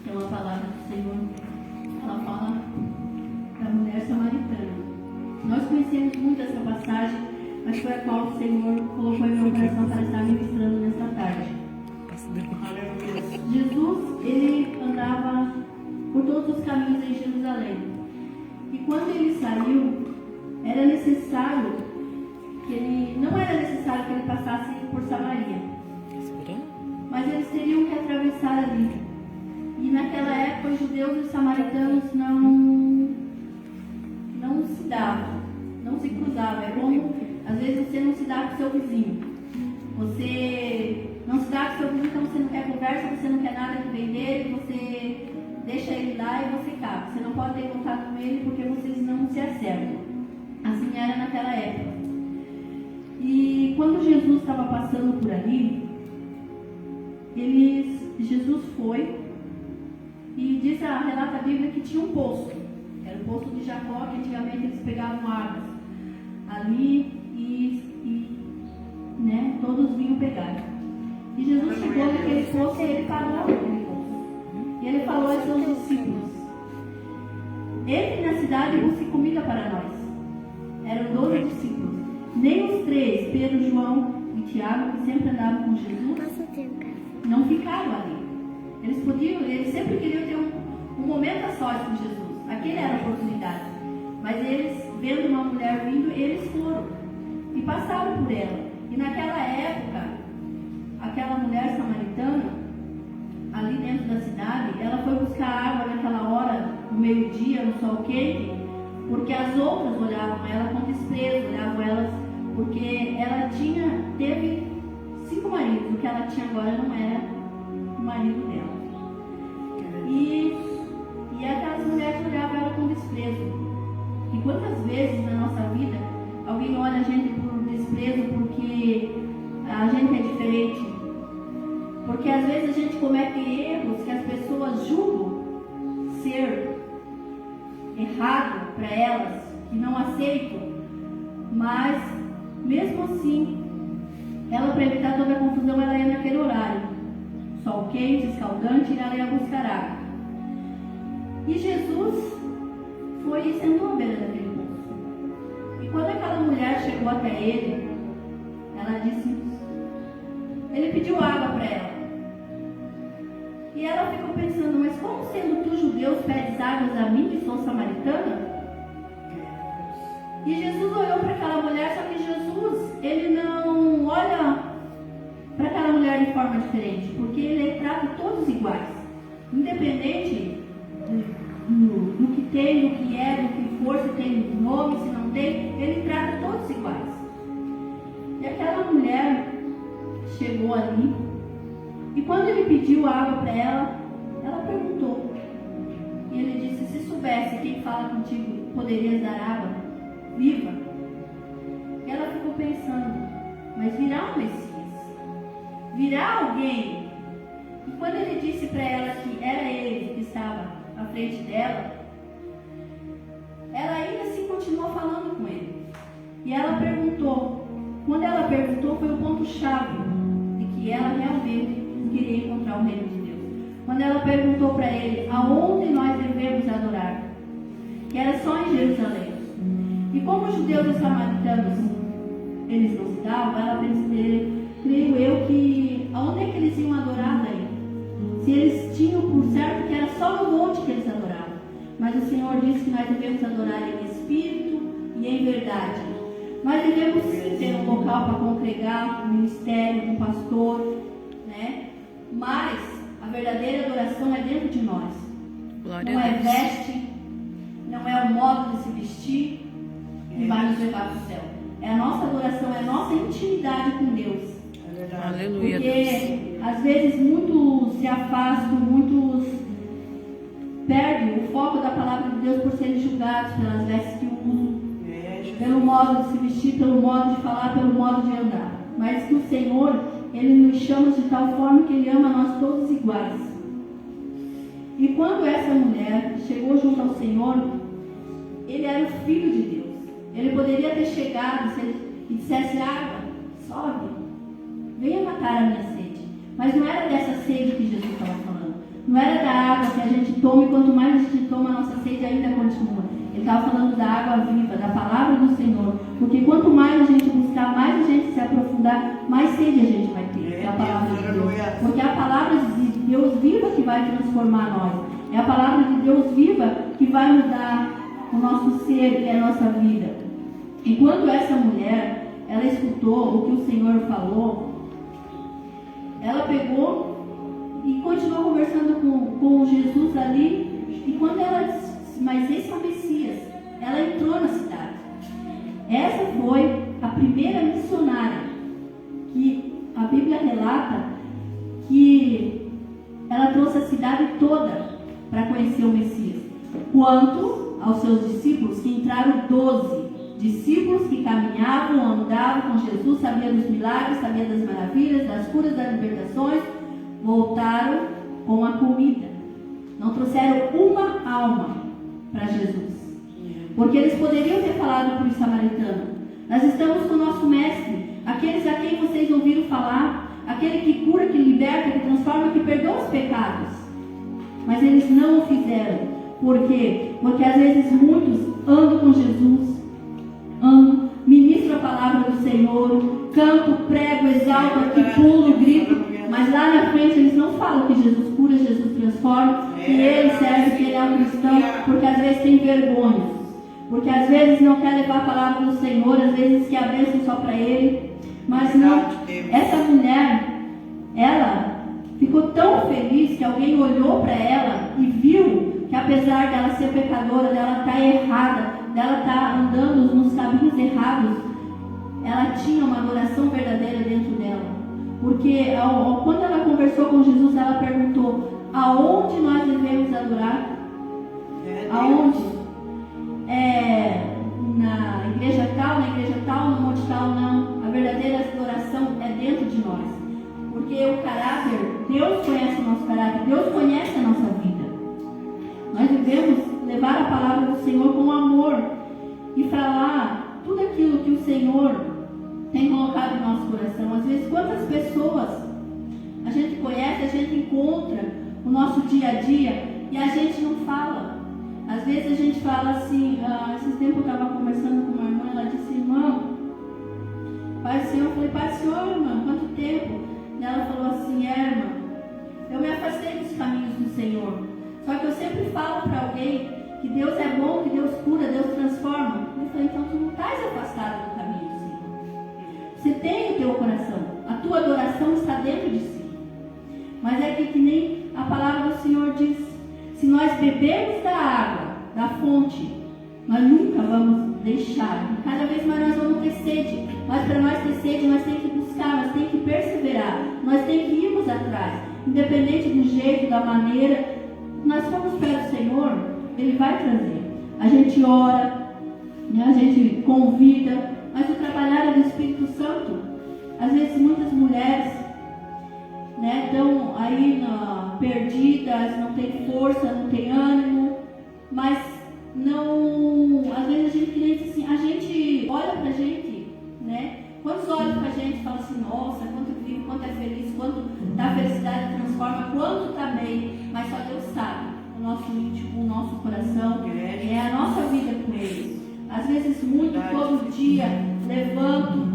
tem uma palavra do Senhor, ela fala da mulher samaritana. Nós conhecemos muito essa passagem, mas foi a qual o Senhor colocou em meu coração para estar ministrando nesta tarde. Jesus, ele andava por todos os caminhos em Jerusalém. E quando ele saiu, era necessário não era necessário que ele passasse por Samaria. Mas eles teriam que atravessar ali. E naquela época os judeus e os samaritanos não se davam, não se cruzavam. É como às vezes você não se dá com seu vizinho. Você não se dá com seu vizinho, então você não quer conversa, você não quer nada que vem dele, você deixa ele lá e você acaba. Você não pode ter contato com ele porque vocês não se acertam. Assim era naquela época. E quando Jesus estava passando por ali, Jesus foi e relata a Bíblia que tinha um poço. Era o poço de Jacó, que antigamente eles pegavam águas ali e todos vinham pegar. E Jesus chegou naquele poço e ele parou naquele poço. E ele falou aos seus discípulos, entre na cidade e busque comida para nós. Eram 12 discípulos. Nem os 3, Pedro, João e Tiago, que sempre andavam com Jesus, não ficaram ali. Eles sempre queriam ter um momento a sós com Jesus. Aquela era a oportunidade. Mas eles, vendo uma mulher vindo, eles foram e passaram por ela. E naquela época, aquela mulher samaritana, ali dentro da cidade, ela foi buscar água naquela hora, no meio-dia, no sol quente, porque as outras olhavam ela com desprezo, olhavam elas, porque ela teve 5 maridos, o que ela tinha agora não era o marido dela. E aquelas mulheres olhavam ela com desprezo. E quantas vezes na nossa vida alguém olha a gente por desprezo porque a gente é diferente? Porque às vezes a gente comete erros que as pessoas julgam ser errado para elas, que não aceitam, mas mesmo assim, ela, para evitar toda a confusão, ela ia naquele horário, sol quente, escaldante, e ela ia buscar água. E Jesus foi e sentou à beira daquele poço. E quando aquela mulher chegou até ele, ela disse, ele pediu água para ela. E ela ficou pensando, mas como sendo tu judeu pedes águas a mim que sou samaritana? E Jesus olhou para aquela mulher, só que Jesus, ele não olha para aquela mulher de forma diferente, porque ele trata todos iguais, independente do que tem, do que é, do que for, se tem nome, se não tem, ele trata todos iguais. E aquela mulher chegou ali, e quando ele pediu água para ela, ela perguntou. E ele disse, se soubesse quem fala contigo, poderias dar água viva? E ela ficou pensando, mas virá um Messias, virá alguém. E quando ele disse para ela que era ele que estava à frente dela, ela ainda assim continuou falando com ele. E ela perguntou. Quando ela perguntou, foi o ponto-chave de que ela realmente queria encontrar o reino de Deus. Quando ela perguntou para ele aonde nós devemos adorar, que era só em Jerusalém. E como os judeus e os samaritanos eles não se davam, ela pensou, creio eu, que aonde é que eles iam adorar daí? Se eles tinham por certo que era só no monte que eles adoravam. mas o Senhor disse que nós devemos adorar em espírito e em verdade. Nós devemos sim ter um local para congregar, um ministério, um pastor, né? Mas a verdadeira adoração é dentro de nós. Glória Não a é Deus. veste, não é o modo de se vestir que vai nos levar para o céu. É a nossa adoração, é a nossa intimidade com Deus. É verdade. Aleluia, Deus. Porque às vezes muitos se afastam, muitos perdem o foco da palavra de Deus por serem julgados pelas vestes que usam, pelo modo de se vestir, pelo modo de falar, pelo modo de andar. Mas que o Senhor, Ele nos chama de tal forma que Ele ama nós todos iguais. E quando essa mulher chegou junto ao Senhor, Ele era o Filho de Deus. Ele poderia ter chegado e dissesse: água, sobe, venha matar a minha sede. Mas não era dessa sede que Jesus estava falando. Não era da água que a gente toma e quanto mais a gente toma, a nossa sede ainda continua. Ele estava falando da água viva, da palavra do Senhor. Porque quanto mais a gente buscar, mais a gente se aprofundar, mais sede a gente vai ter da palavra de Deus. Porque é a palavra de Deus viva que vai transformar nós. É a palavra de Deus viva que vai mudar o nosso ser e a nossa vida. E quando essa mulher, ela escutou o que o Senhor falou, ela pegou e continuou conversando com Jesus ali. E quando ela disse: mas esse é o Messias, ela entrou na cidade. Essa foi a primeira missionária que a Bíblia relata que ela trouxe a cidade toda para conhecer o Messias. Quanto aos seus discípulos, que entraram 12 discípulos que caminhavam, andavam com Jesus, sabiam dos milagres, sabiam das maravilhas, das curas, das libertações, voltaram com a comida. Não trouxeram uma alma para Jesus. Porque eles poderiam ter falado para os samaritanos: nós estamos com o nosso mestre, aqueles a quem vocês ouviram falar, aquele que cura, que liberta, que transforma, que perdoa os pecados. Mas eles não o fizeram. Por quê? Porque às vezes muitos andam com Jesus, ministram a palavra do Senhor, canto, prego, exalto, que pulo, grito, mas lá na frente eles não falam que Jesus cura, Jesus transforma, que Ele serve, que Ele é um cristão, porque às vezes tem vergonha, porque às vezes não quer levar a palavra do Senhor, às vezes quer a bênção só para Ele. Mas não, essa mulher, ela ficou tão feliz que alguém olhou para ela e viu que apesar dela ser pecadora, dela estar errada, dela estar andando nos caminhos errados, ela tinha uma adoração verdadeira dentro dela. Porque quando ela conversou com Jesus, ela perguntou: aonde nós devemos adorar? Aonde? Na igreja tal, no monte tal, não. A verdadeira adoração é dentro de nós. Porque o caráter, Deus conhece o nosso caráter, Deus conhece a nossa vida. Nós devemos levar a palavra do Senhor com amor e falar tudo aquilo que o Senhor tem colocado no nosso coração. Às vezes, quantas pessoas a gente conhece, a gente encontra no nosso dia a dia e a gente não fala. Às vezes a gente fala assim, esses tempos eu estava conversando com uma irmã, ela disse: irmão, Pai do Senhor. Eu falei: Pai do Senhor, irmã, quanto tempo? E ela falou assim: irmã, eu me afastei dos caminhos do Senhor. Só que eu sempre falo para alguém que Deus é bom, que Deus cura, Deus transforma. Eu falei: então tu não estás afastado do caminho do Senhor. Você tem o teu coração, a tua adoração está dentro de si. Mas é que nem a palavra do Senhor diz: se nós bebermos da água, da fonte, nós nunca vamos deixar. E cada vez mais nós vamos ter sede. Mas para nós ter sede, nós temos que buscar, nós temos que perseverar, nós temos que irmos atrás. Independente do jeito, da maneira, nós formos perto do Senhor, Ele vai trazer. A gente ora, a gente convida, mas o trabalhar é do Espírito Santo. Às vezes muitas mulheres estão aí perdidas, não tem força, não tem ânimo, mas não, às vezes a gente diz assim, a gente olha pra gente, né? Quantos olham pra gente e falam assim: nossa, quanto vive, quanto é feliz, quanto da felicidade transforma, quanto tá bem, mas só Deus sabe o nosso íntimo, o nosso coração, é a nossa vida com Ele. Às vezes muito, todo dia, levanto,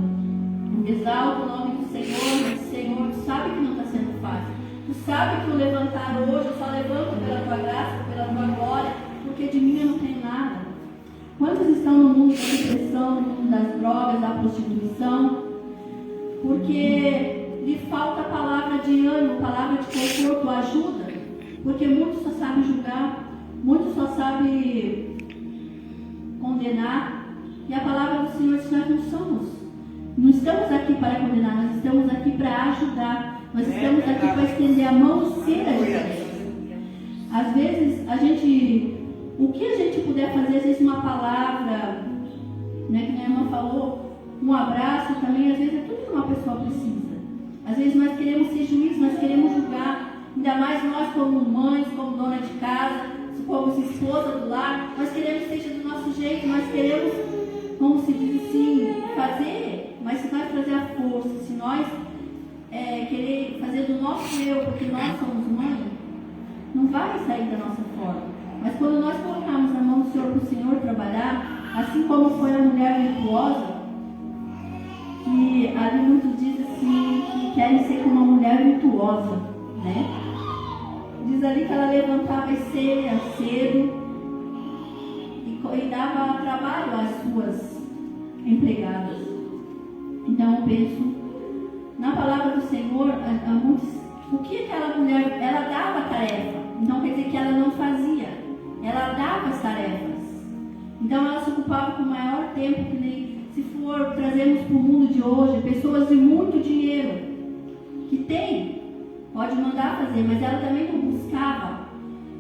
exalto o nome do Senhor, mas Senhor, tu sabe que não está sendo fácil. Tu sabe que o levantar hoje eu só levanto pela tua graça, pela tua glória, porque porque de mim eu não tenho nada. Quantos estão no mundo da depressão, no mundo das drogas, da prostituição? Porque lhe falta palavra de ânimo, palavra de conforto, ajuda. Porque muitos só sabem julgar, muitos só sabem condenar. E a palavra do Senhor diz: nós não estamos aqui para condenar, nós estamos aqui para ajudar. Nós estamos aqui para estender a mão e ser ajudados. Às vezes, o que a gente puder fazer, às vezes uma palavra, né, que minha irmã falou, um abraço também, às vezes é tudo que uma pessoa precisa. Às vezes nós queremos ser juízes, nós queremos julgar, ainda mais nós como mães, como dona de casa, como esposa do lar, nós queremos que seja do nosso jeito, nós queremos, como se diz assim, fazer, mas se nós trazer a força, se nós querer fazer do nosso eu, porque nós somos mães, não vai sair da nossa forma. Mas quando nós colocarmos a mão do Senhor para o Senhor trabalhar, assim como foi a mulher virtuosa, que ali muitos dizem assim, que querem ser como uma mulher virtuosa, né? Diz ali que ela levantava cedo e dava trabalho às suas empregadas. Então eu penso, na palavra do Senhor, o que aquela mulher, ela dava tarefa, não quer dizer que ela não fazia, ela dava as tarefas. Então ela se ocupava com o maior tempo, que nem se for trazermos para o mundo de hoje, pessoas de muito dinheiro, que tem, pode mandar fazer, mas ela também não buscava,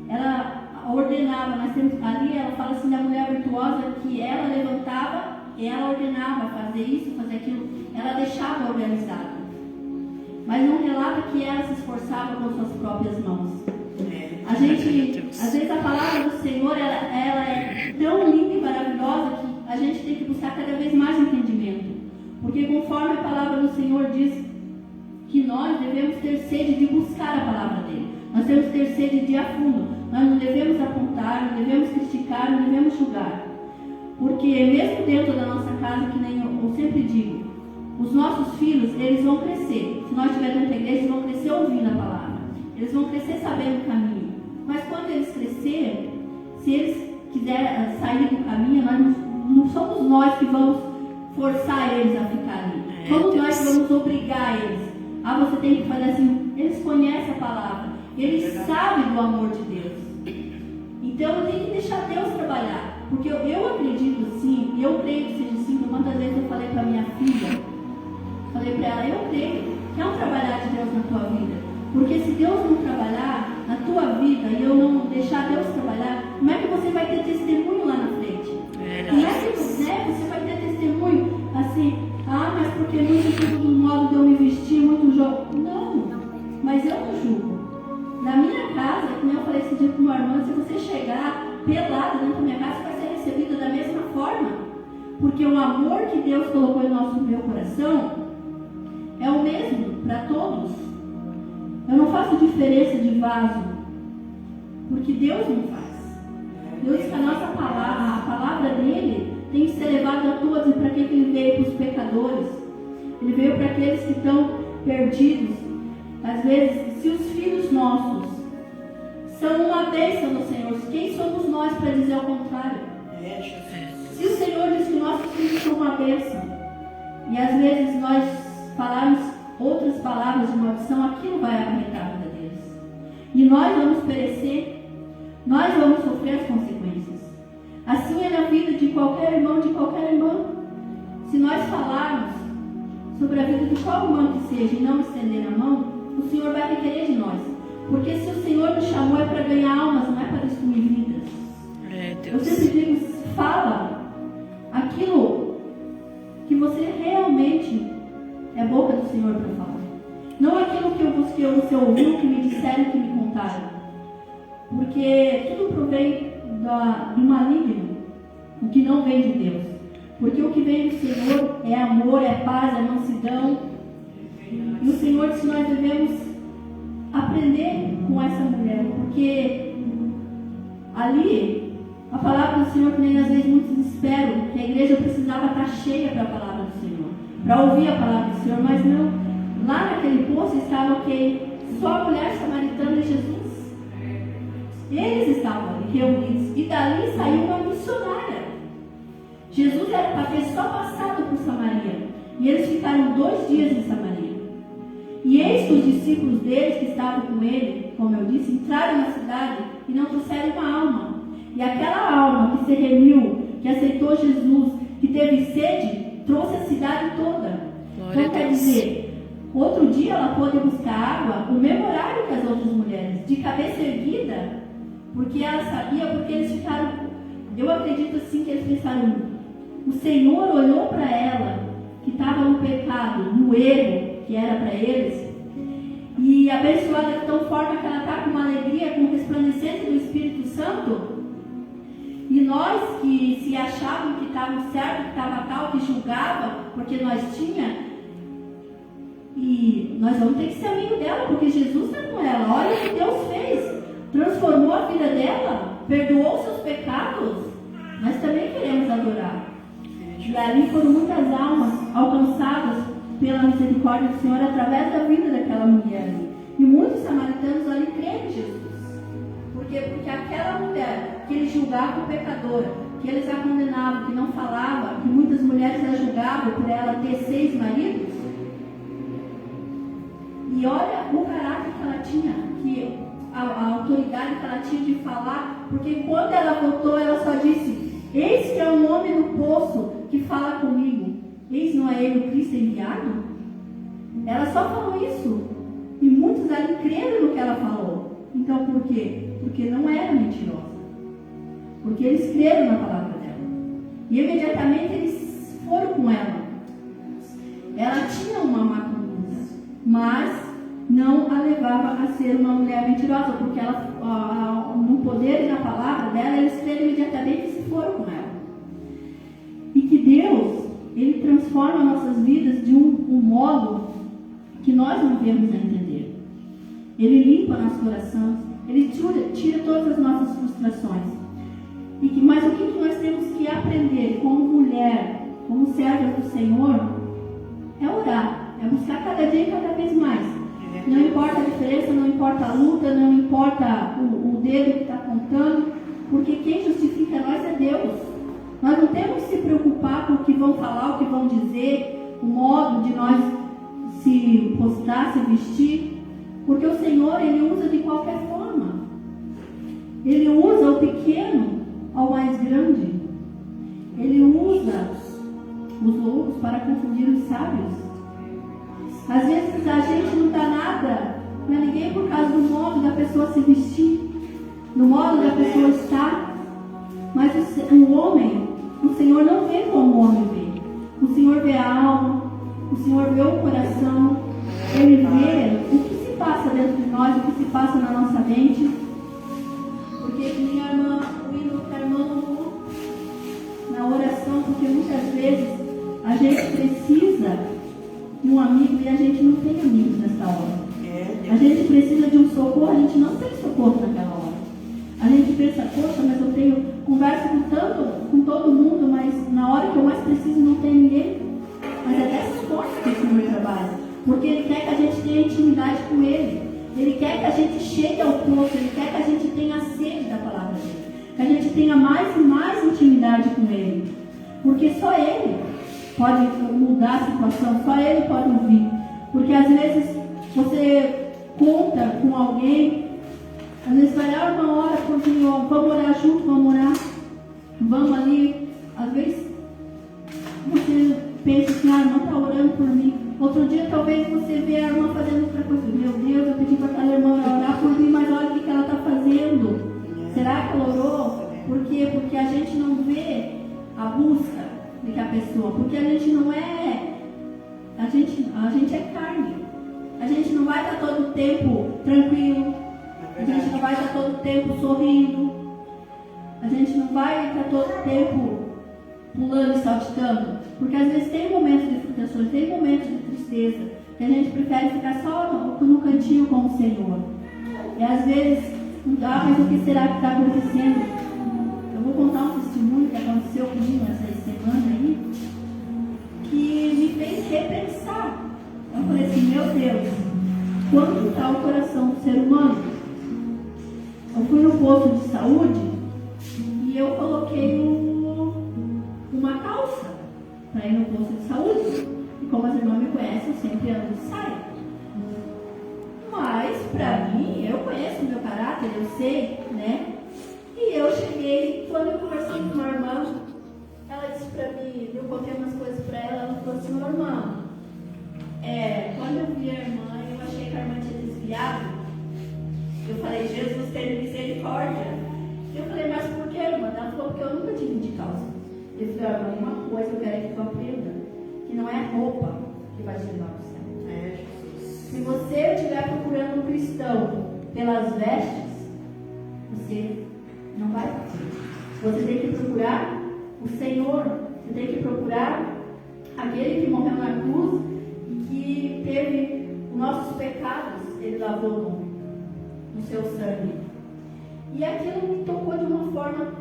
ela ordenava. Nós temos ali, ela fala assim da mulher virtuosa, que ela levantava e ela ordenava fazer isso, fazer aquilo, ela deixava organizado. Mas não relata que ela se esforçava com suas próprias mãos. Às vezes a palavra do Senhor, ela é tão linda e maravilhosa que a gente tem que buscar cada vez mais entendimento. Porque conforme a palavra do Senhor diz que nós devemos ter sede de buscar a palavra dele. Nós temos que ter sede de ir a fundo. Nós não devemos apontar, não devemos criticar, não devemos julgar. Porque mesmo dentro da nossa casa, que nem eu sempre digo, os nossos filhos, eles vão crescer. Se nós estivermos dentro da igreja, eles vão crescer ouvindo a palavra. Eles vão crescer sabendo o caminho. Mas quando eles crescerem, se eles quiserem sair do caminho, não somos nós que vamos forçar eles a ficar ali. Somos nós que vamos obrigar eles. Você tem que fazer assim. Eles conhecem a palavra. Eles sabem do amor de Deus. Então eu tenho que deixar Deus trabalhar. Porque eu acredito assim, eu creio que seja assim. Quantas vezes eu falei para minha filha, falei para ela, eu creio que é um trabalhar de Deus na tua vida. Porque se Deus não trabalhar na tua vida e eu não deixar Deus trabalhar, como é que você vai ter testemunho lá na frente? Como é que você vai ter testemunho assim, mas porque muito tudo do modo de eu me vestir, muito jogo. Não, mas eu não julgo. Na minha casa, como eu falei esse dia para o meu irmão, se você chegar pelado dentro da minha casa, você vai ser recebida da mesma forma. Porque o amor que Deus colocou em meu coração é o mesmo para todos. Eu não faço diferença de vaso, porque Deus não faz. Deus diz que a nossa palavra, a palavra dele, tem que ser levada a todos. E para que ele veio? Para os pecadores. Ele veio para aqueles que estão perdidos. Às vezes, se os filhos nossos são uma bênção do Senhor, quem somos nós para dizer ao contrário? Se o Senhor diz que nossos filhos são uma bênção, e às vezes nós falarmos outras palavras de maldição, aquilo vai acarretar a vida deles. E nós vamos perecer, nós vamos sofrer as consequências. Assim é na vida de qualquer irmão, de qualquer irmã. Se nós falarmos sobre a vida de qual irmão que seja e não estender a mão, o Senhor vai requerer de nós. Porque se o Senhor nos chamou é para ganhar almas, não é para destruir vidas. Eu sempre digo, fala aquilo que você realmente é boca do Senhor para falar. Não aquilo que você ouviu, que me disseram, que me contaram. Porque tudo provém do maligno, o que não vem de Deus. Porque o que vem do Senhor é amor, é paz, é mansidão. E o Senhor disse que nós devemos aprender com essa mulher. Porque ali, a palavra do Senhor, que nem às vezes muitos esperam, que a igreja precisava estar cheia para a palavra do Senhor, para ouvir a palavra do Senhor, mas não. Lá naquele poço estava só a mulher samaritana e Jesus. Eles estavam ali. reunidos. E dali saiu uma missionária. Jesus era para ter só passado por Samaria. E eles ficaram 2 dias em Samaria. E eis que os discípulos deles que estavam com ele, como eu disse, entraram na cidade e não trouxeram uma alma. E aquela alma que se remiu, que aceitou Jesus, que teve sede, trouxe a cidade toda. Então quer dizer, outro dia ela pôde buscar água, o mesmo horário que as outras mulheres, de cabeça erguida, porque ela sabia, porque eles ficaram, eu acredito assim que eles pensaram, o Senhor olhou para ela, que estava no pecado, no erro, que era para eles, e abençoada de tal forma que ela está com uma alegria, com o resplandecente do Espírito Santo. E nós que se achavam que estavam certo, que estava tal, que julgava, porque nós tinha, e nós vamos ter que ser amigo dela, porque Jesus está com ela. Olha o que Deus fez, transformou a vida dela, perdoou seus pecados. Nós também queremos adorar. E ali foram muitas almas alcançadas pela misericórdia do Senhor através da vida daquela mulher. E muitos samaritanos ali creem em Jesus. Por quê? Porque aquela mulher que eles julgavam pecadora, que eles a condenavam, que não falava, que muitas mulheres a julgavam por ela ter 6 maridos. E olha o caráter que ela tinha, que a autoridade que ela tinha de falar, porque quando ela voltou, ela só disse: eis que é um homem no poço que fala comigo. Eis não é ele o Cristo enviado? Ela só falou isso. E muitos ali creram no que ela falou. Então por quê? Porque não era mentirosa. Porque eles creram na palavra dela. E imediatamente eles foram com ela. Ela tinha uma má conduta, mas não a levava a ser uma mulher mentirosa, porque ela, no poder e na palavra dela, eles creram imediatamente e se foram com ela. E que Deus, Ele transforma nossas vidas de um modo que nós não vemos entender. Ele limpa nosso coração, Ele tira todas as nossas frustrações. Mas o que nós temos que aprender como mulher, como servas do Senhor, é orar, é buscar cada dia e cada vez mais. Não importa a diferença, não importa a luta, não importa o dedo que está apontando, porque quem justifica nós é Deus. Nós não temos que se preocupar com o que vão falar, o que vão dizer, o modo de nós se postar, se vestir, porque o Senhor, Ele usa de qualquer forma. Ele usa o pequeno ao mais grande. Ele usa os loucos para confundir os sábios. Às vezes a gente não dá nada para ninguém por causa do modo da pessoa se vestir, do modo da pessoa estar. Mas o homem, o Senhor não vê como o homem vê. O Senhor vê a alma, o Senhor vê o coração. Ele vê o que se passa dentro de nós, o que se passa na nossa mente. Porque minha irmã, o hino que a irmã falou na oração, porque muitas vezes a gente precisa de um amigo e a gente não tem amigos nessa hora. A gente precisa de um socorro, a gente não tem socorro naquela hora. A gente pensa, poxa, mas eu tenho conversa com todo mundo, mas na hora que eu mais preciso não tem ninguém. Mas é dessa forma que o Senhor trabalha. Porque Ele quer que a gente tenha intimidade com Ele. Ele quer que a gente chegue ao poço, Ele quer que a gente tenha sede da palavra dEle. Que a gente tenha mais e mais intimidade com Ele. Porque só Ele pode mudar a situação, só Ele pode ouvir. Porque às vezes você conta com alguém, às vezes vai lá uma hora, vamos orar junto, vamos orar, vamos ali. Às vezes você pensa assim, a irmã está orando por mim. Outro dia talvez você vê a irmã fazendo outra coisa. Meu Deus, eu pedi para aquela irmã orar por mim, mas olha o que ela está fazendo. Será que ela orou? Por quê? Porque a gente não vê a busca de a pessoa, porque a gente não é, a gente é carne. A gente não vai estar todo o tempo tranquilo, a gente não vai estar todo o tempo sorrindo, a gente não vai estar todo o tempo pulando e saltitando, porque às vezes tem momentos de frustrações, tem momentos de tristeza, que a gente prefere ficar só no cantinho com o Senhor. E às vezes, mas o que será que está acontecendo? Eu vou contar um testemunho que aconteceu comigo essa semana aí, que me fez repensar. Eu falei assim, meu Deus, quanto está o coração do ser humano? Eu fui no posto de saúde para ir no posto de saúde. E como as irmãs me conhecem, eu sempre ando de saia. Mas, para mim, eu conheço o meu caráter, eu sei, né? E eu cheguei, quando eu conversei com uma irmã, ela disse para mim, eu contei umas coisas para ela, ela falou assim, irmã, quando eu vi a irmã, eu achei que a irmã tinha desviado. Eu falei, Jesus tem misericórdia. Eu falei, mas por que, irmã? Ela falou, porque eu nunca tive de calça. Eu falei, irmã, uma coisa eu quero que tu aprenda, que não é roupa que vai te levar ao céu. Se você estiver procurando um cristão pelas vestes, você não vai fazer. Você tem que procurar o Senhor. Você tem que procurar aquele que morreu na cruz e que teve os nossos pecados, ele lavou no seu sangue. E aquilo me tocou de uma forma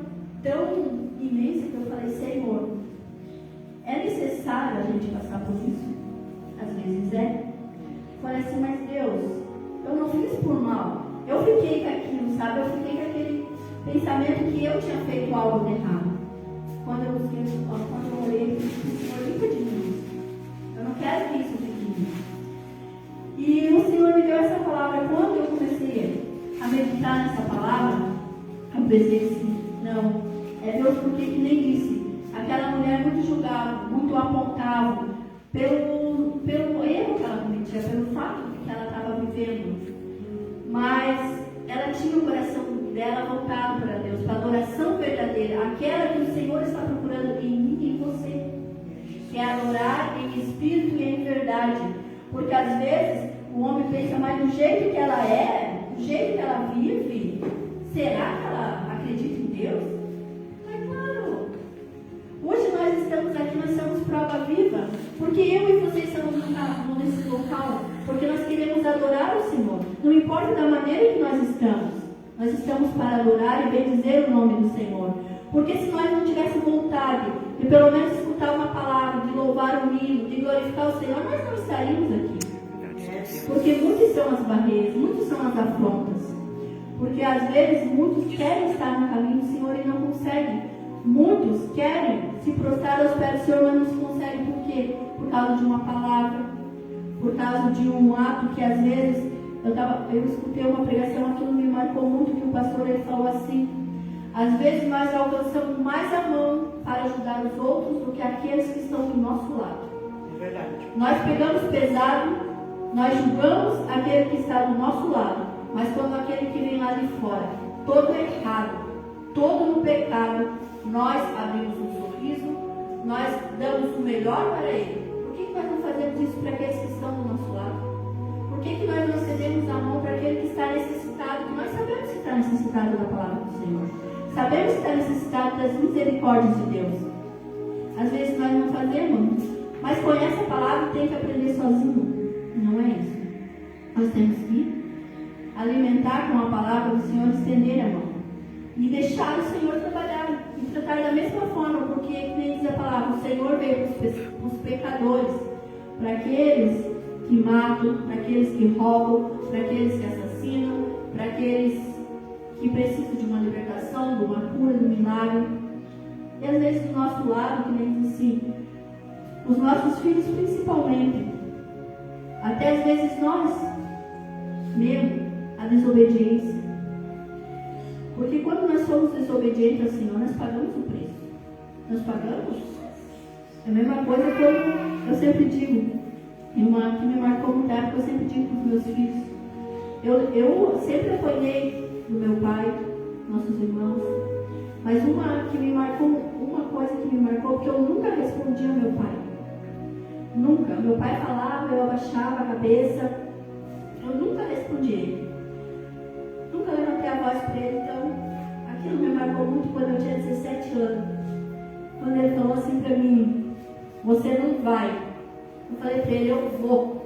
tão imensa que eu falei, Senhor, é necessário a gente passar por isso? Às vezes é. Eu falei assim, mas Deus, eu não fiz por mal. Eu fiquei com aquilo, sabe? Eu fiquei com aquele pensamento que eu tinha feito algo de errado. Quando eu busquei, quando eu orei, eu disse, Senhor, limpa de mim. Eu não quero que isso fique em mim. E o Senhor me deu essa palavra. Quando eu comecei a meditar nessa palavra, eu pensei assim, não, é Deus, porque que nem disse. Aquela mulher muito julgava, muito apontava pelo erro que ela cometia, pelo fato que ela estava vivendo. Mas ela tinha o coração dela voltado para Deus, para a adoração verdadeira, aquela que o Senhor está procurando em mim e em você, que é adorar em espírito e em verdade. Porque às vezes o homem pensa, mas do jeito que ela é, do jeito que ela vive, será que ela acredita em Deus? Mas claro, hoje nós estamos aqui, nós somos prova viva, porque eu e você estamos nesse local, porque nós queremos adorar o Senhor, não importa da maneira que nós estamos para adorar e bendizer o nome do Senhor. Porque se nós não tivéssemos vontade de pelo menos escutar uma palavra, de louvar o hino, de glorificar o Senhor, nós não estaríamos aqui. Porque muitas são as barreiras, muitas são as afrontas. Porque às vezes muitos querem estar no caminho do Senhor e não conseguem. Muitos querem se prostrar aos pés do Senhor, mas não se conseguem. Por quê? Por causa de uma palavra, por causa de um ato que às vezes eu escutei uma pregação, aquilo me marcou muito, que o pastor ele falou assim, às vezes nós alcançamos mais a mão para ajudar os outros do que aqueles que estão do nosso lado. É verdade. Nós pegamos pesado, nós julgamos aquele que está do nosso lado, mas quando aquele que vem lá de fora, todo errado, todo no pecado, nós abrimos um sorriso, nós damos o melhor para ele. Por que nós não fazemos isso para aqueles que estão do nosso lado? Por que nós não cedemos a mão para aquele que está necessitado? Que nós sabemos que está necessitado da palavra do Senhor. Sabemos que está necessitado das misericórdias de Deus. Às vezes nós não fazemos, mas conhece a palavra e tem que aprender sozinho. Não é isso. Nós temos que alimentar com a palavra do Senhor, estender a mão. E deixar o Senhor trabalhar. E tratar da mesma forma, porque, como diz a palavra, o Senhor veio para os pecadores, para aqueles que matam, para aqueles que roubam, para aqueles que assassinam, para aqueles que precisam de uma libertação, de uma cura, de um milagre. E às vezes do nosso lado, que nem diz assim, os nossos filhos principalmente, até às vezes nós mesmo, a desobediência. Porque quando nós somos desobedientes ao Senhor, nós pagamos o preço. Nós pagamos. É a mesma coisa que eu sempre digo. E uma que me marcou muito época, eu sempre digo para os meus filhos. Eu sempre apanhei do meu pai, nossos irmãos. Mas uma coisa que me marcou, porque eu nunca respondi ao meu pai. Nunca. Meu pai falava, eu abaixava a cabeça. Eu nunca respondi ele. Nunca levantei a voz para ele. Então, aquilo me marcou muito quando eu tinha 17 anos. Quando ele falou assim para mim, você não vai. Eu falei para ele, eu vou.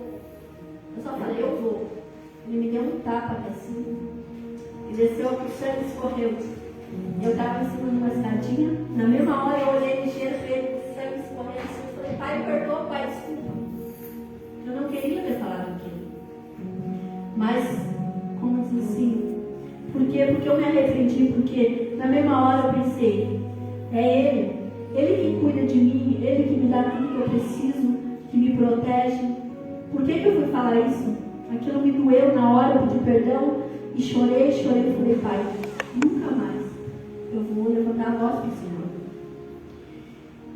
Eu só falei, eu vou. Ele me deu um tapa assim. E desceu, o sangue escorreu. Eu estava em cima de uma escadinha. Na mesma hora eu olhei ligeiro para ele, o sangue escorrendo assim. Eu falei, pai, perdoa, pai, desculpa. Eu não queria ter falado aquilo. Mas, como diz assim, por quê? Porque eu me arrependi, porque na mesma hora eu pensei, é ele Ele que cuida de mim, Ele que me dá tudo que eu preciso, que me protege. Por que eu fui falar isso? Aquilo me doeu na hora, eu pedi perdão e chorei e falei, Pai, nunca mais eu vou levantar a voz para o Senhor.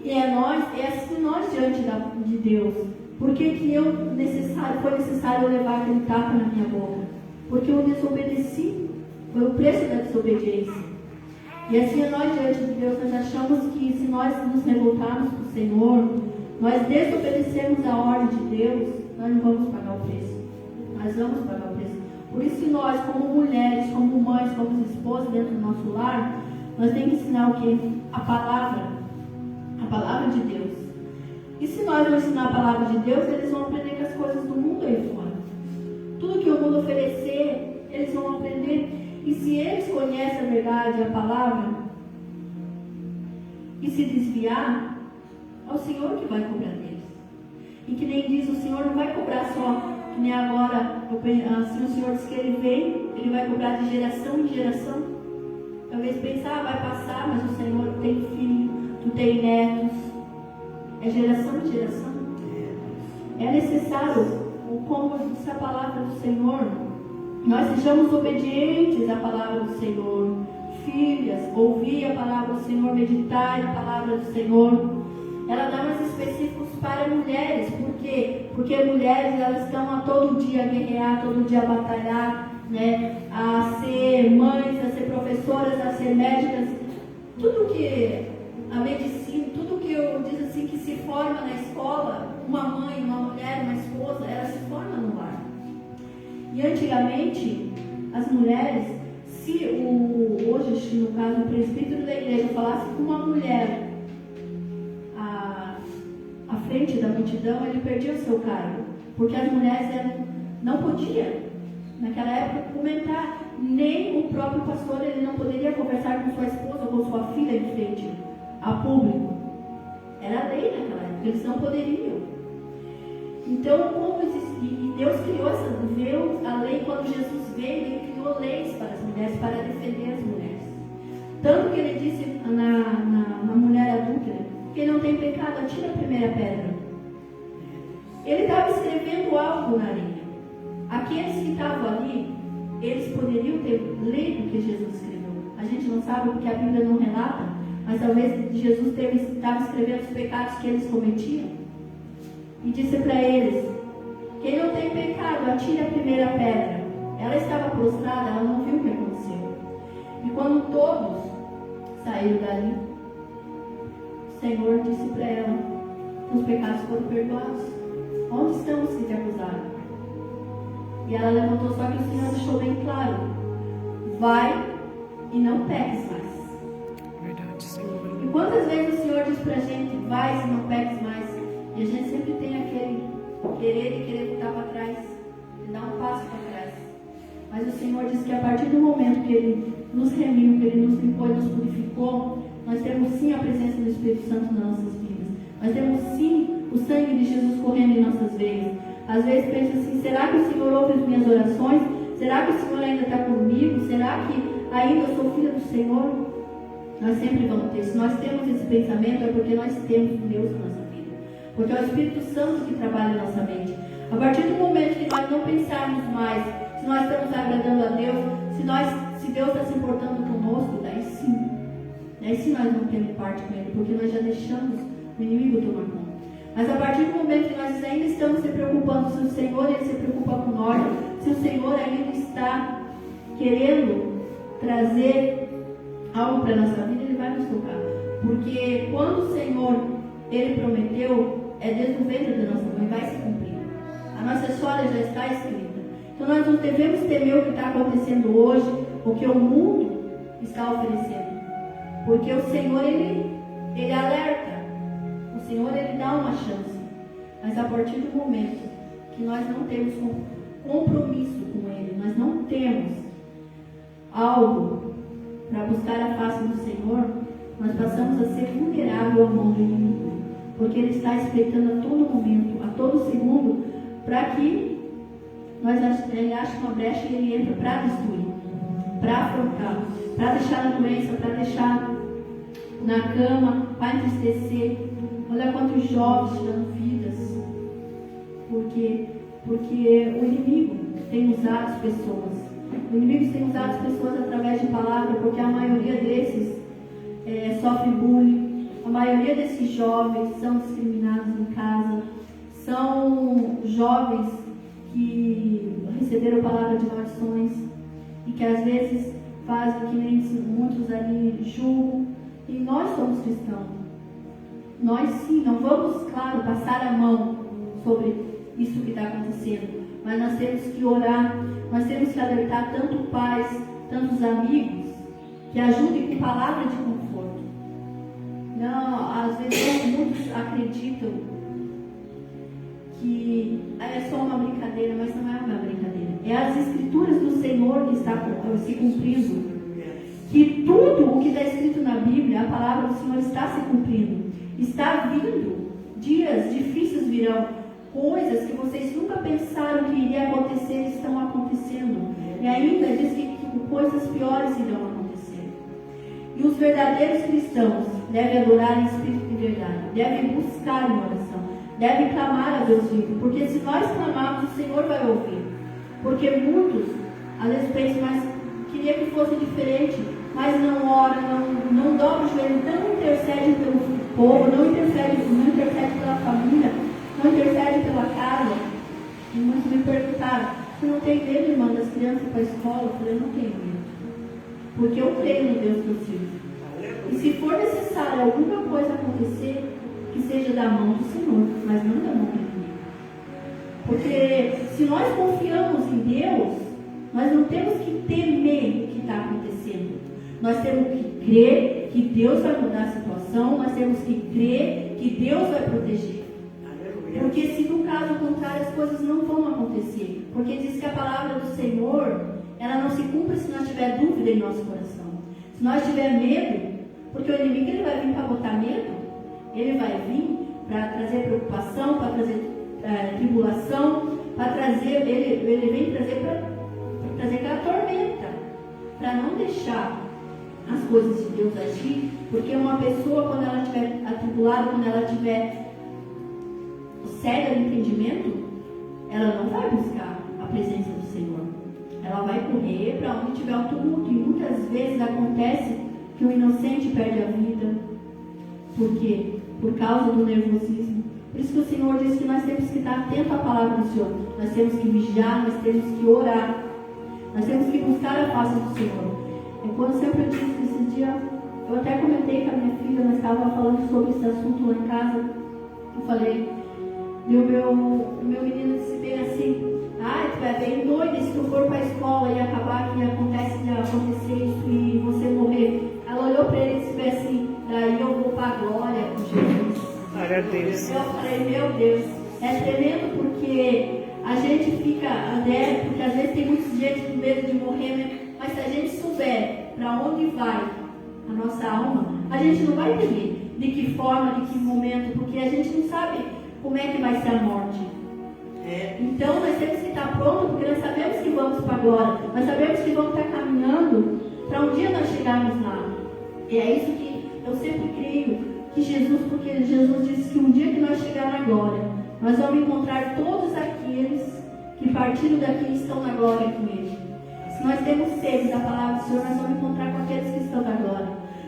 E é assim nós diante de Deus. Por que foi necessário levar aquele tapa na minha boca? Porque eu desobedeci. Foi o preço da desobediência. E assim é nós diante de Deus. Nós achamos que se nós nos revoltarmos para o Senhor, nós desobedecermos a ordem de Deus, nós não vamos pagar o preço. Nós vamos pagar o preço. Por isso que nós, como mulheres, como mães, como esposas dentro do nosso lar, nós temos que ensinar o quê? A palavra de Deus. E se nós não ensinar a palavra de Deus, eles vão aprender com as coisas do mundo aí fora. Tudo que o mundo oferecer, eles vão aprender. E se eles conhecem a verdade, a palavra, e se desviar, é o Senhor que vai cobrar deles. E que nem diz, o Senhor não vai cobrar só, que nem agora, assim o Senhor diz que Ele vem, Ele vai cobrar de geração em geração. Talvez pensar, vai passar, mas o Senhor tem filho, tu tem netos. É geração em geração. É necessário, como diz a palavra do Senhor, nós sejamos obedientes à palavra do Senhor. Filhas, ouvir a palavra do Senhor, meditar a palavra do Senhor. Ela dá mais específicos para mulheres. Por quê? Porque mulheres, elas estão a todo dia a guerrear, todo dia a batalhar, né? A ser mães, a ser professoras, a ser médicas. Tudo que a medicina, tudo que eu diz assim, que se forma na escola, uma mãe, uma mulher, uma esposa, ela se forma no lar. E antigamente, as mulheres, se hoje, no caso, o presbítero da igreja falasse com uma mulher à frente da multidão, ele perdia o seu cargo. Porque as mulheres não podiam, naquela época, comentar. Nem o próprio pastor, ele não poderia conversar com sua esposa ou com sua filha em frente a público. Era lei naquela época, eles não poderiam. Então, e Deus criou a lei quando Jesus veio, Ele criou leis para as mulheres, para defender as mulheres. Tanto que Ele disse na mulher adúltera, quem não tem pecado, atira a primeira pedra. Ele estava escrevendo algo na areia. Aqueles que estavam ali, eles poderiam ter lido o que Jesus escreveu. A gente não sabe porque a Bíblia não relata, mas talvez Jesus estava escrevendo os pecados que eles cometiam. E disse para eles, quem não tem pecado, atire a primeira pedra. Ela estava prostrada, ela não viu o que aconteceu. E quando todos saíram dali, o Senhor disse para ela, os pecados foram perdoados. Onde estão os que te acusaram? E ela levantou, só que o Senhor deixou bem claro, vai e não peques mais. Verdade, Senhor. E quantas vezes o Senhor diz pra gente, vai e não peques mais? E a gente sempre tem aquele querer voltar para trás, e dar um passo para trás. Mas o Senhor diz que a partir do momento que Ele nos remiu, que Ele nos limpou e nos purificou, nós temos sim a presença do Espírito Santo nas nossas vidas. Nós temos sim o sangue de Jesus correndo em nossas veias. Às vezes pensa assim, será que o Senhor ouve as minhas orações? Será que o Senhor ainda está comigo? Será que ainda eu sou filha do Senhor? Nós sempre vamos ter. Se nós temos esse pensamento, é porque nós temos Deus na nossa vida. Porque é o Espírito Santo que trabalha em nossa mente. A partir do momento que nós não pensarmos mais se nós estamos agradando a Deus, se Deus está se importando conosco, daí sim nós não temos parte com Ele, porque nós já deixamos o inimigo tomar conta. Mas a partir do momento que nós ainda estamos se preocupando se o Senhor Ele se preocupa com nós, se o Senhor ainda está querendo trazer algo para a nossa vida, Ele vai nos tocar. Porque quando o Senhor Ele prometeu, é desde o ventre da nossa mãe, vai se cumprir. A nossa história já está escrita. Então nós não devemos temer o que está acontecendo hoje, o que o mundo está oferecendo. Porque o Senhor, Ele alerta. O Senhor, Ele dá uma chance. Mas a partir do momento que nós não temos compromisso com Ele, nós não temos algo para buscar a face do Senhor, nós passamos a ser vulnerável ao mão do inimigo. Porque Ele está espreitando a todo momento, a todo segundo, para que Ele ache uma brecha e Ele entra para destruir, para afrontar, para deixar a doença, para deixar na cama para entristecer. Olha quantos jovens tirando vidas. Porque o inimigo tem usado as pessoas. O inimigo tem usado as pessoas através de palavras, porque a maioria desses sofre bullying. A maioria desses jovens são discriminados em casa. São jovens que receberam palavra de maldições e que às vezes fazem que nem muitos ali julgam. E nós somos cristãos. Nós sim, não vamos, claro, passar a mão sobre isso que está acontecendo, mas nós temos que orar, nós temos que alertar tanto pais, tantos amigos, que ajudem com palavra de conforto. Não, às vezes muitos acreditam que é só uma brincadeira, mas não é uma brincadeira. É as escrituras do Senhor que está se cumprindo. Que tudo o que está escrito na Bíblia, a palavra do Senhor está se cumprindo. Está vindo. Dias difíceis virão. Coisas que vocês nunca pensaram que iria acontecer, estão acontecendo. E ainda diz que coisas piores irão acontecer. E os verdadeiros cristãos devem adorar em espírito e verdade. Devem buscar em oração. Devem clamar a Deus vivo. Porque se nós clamarmos, o Senhor vai ouvir. Porque muitos, às vezes, pensam, mas queria que fosse diferente. Mas não ora, não dobra o joelho, não intercede pelo povo, não intercede pela família, não intercede pela casa. E muitos me perguntaram, você não tem medo, irmã, das crianças para a escola? Eu falei, eu não tenho medo. Porque eu creio no Deus que eu sirvo. E se for necessário alguma coisa acontecer, que seja da mão do Senhor, mas não da mão do inimigo. Porque se nós confiamos em Deus, nós não temos que temer o que está acontecendo. Nós temos que crer que Deus vai mudar a situação, nós temos que crer que Deus vai proteger. Porque se no caso contrário as coisas não vão acontecer. Porque diz que a palavra do Senhor, ela não se cumpre se nós tiver dúvida em nosso coração. Se nós tiver medo, porque o inimigo ele vai vir para botar medo, ele vai vir para trazer preocupação, para trazer tribulação, para trazer, ele vem trazer aquela tormenta, para não deixar as coisas de Deus agir, porque uma pessoa, quando ela estiver atribulada, quando ela estiver cega de entendimento, ela não vai buscar a presença do Senhor. Ela vai correr para onde tiver o tumulto. E muitas vezes acontece que o inocente perde a vida. Por quê? Por causa do nervosismo. Por isso que o Senhor diz que nós temos que estar atento à palavra do Senhor. Nós temos que vigiar, nós temos que orar. Nós temos que buscar a face do Senhor. E quando sempre eu disse esse dia, eu até comentei com a minha filha, nós estávamos falando sobre esse assunto lá em casa. Eu falei, e o meu menino disse bem assim, tu é bem doida se tu for para a escola e acabar que acontecer isso e você morrer. Ela olhou para ele e disse bem assim, daí eu vou para a glória com Jesus. Glória a Deus. Eu falei, meu Deus, é tremendo porque a gente fica, porque às vezes tem muita gente com medo de morrer, né? Mas se a gente souber para onde vai a nossa alma, a gente não vai temer de que forma, de que momento, porque a gente não sabe como é que vai ser a morte. Então nós temos que estar prontos, porque nós sabemos que vamos para a glória, nós sabemos que vamos estar caminhando para um dia nós chegarmos lá. E é isso que eu sempre creio, que Jesus, porque Jesus disse que um dia que nós chegarmos na glória, nós vamos encontrar todos aqueles que partiram daqui e estão na glória com Ele. Se nós temos sede da palavra do Senhor, nós vamos encontrar com aqueles que estão na glória.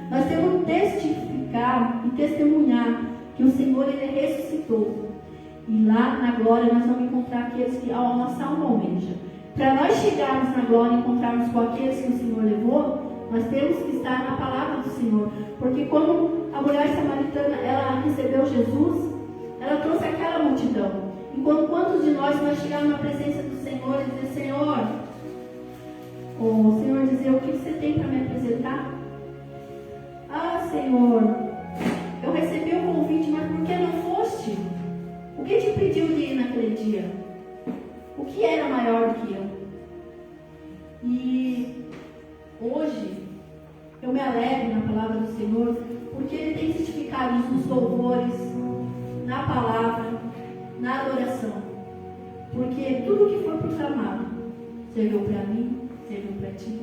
Nós temos que testificar e testemunhar que o Senhor Ele ressuscitou. E lá na glória nós vamos encontrar aqueles que a nossa alma almeja. Para nós chegarmos na glória e encontrarmos com aqueles que o Senhor levou, nós temos que estar na palavra do Senhor. Porque quando a mulher samaritana ela recebeu Jesus, ela trouxe aquela multidão. Enquanto quantos de nós chegarmos na presença do Senhor e dizer, Senhor, o Senhor dizer, o que você tem para me apresentar? Senhor, eu recebi o convite, mas por que não foste? O que te impediu de ir naquele dia? O que era maior do que eu? E hoje, eu me alegro na palavra do Senhor, porque Ele tem testificado nos louvores, na palavra, na adoração. Porque tudo que foi proclamado serviu para mim, serviu para ti.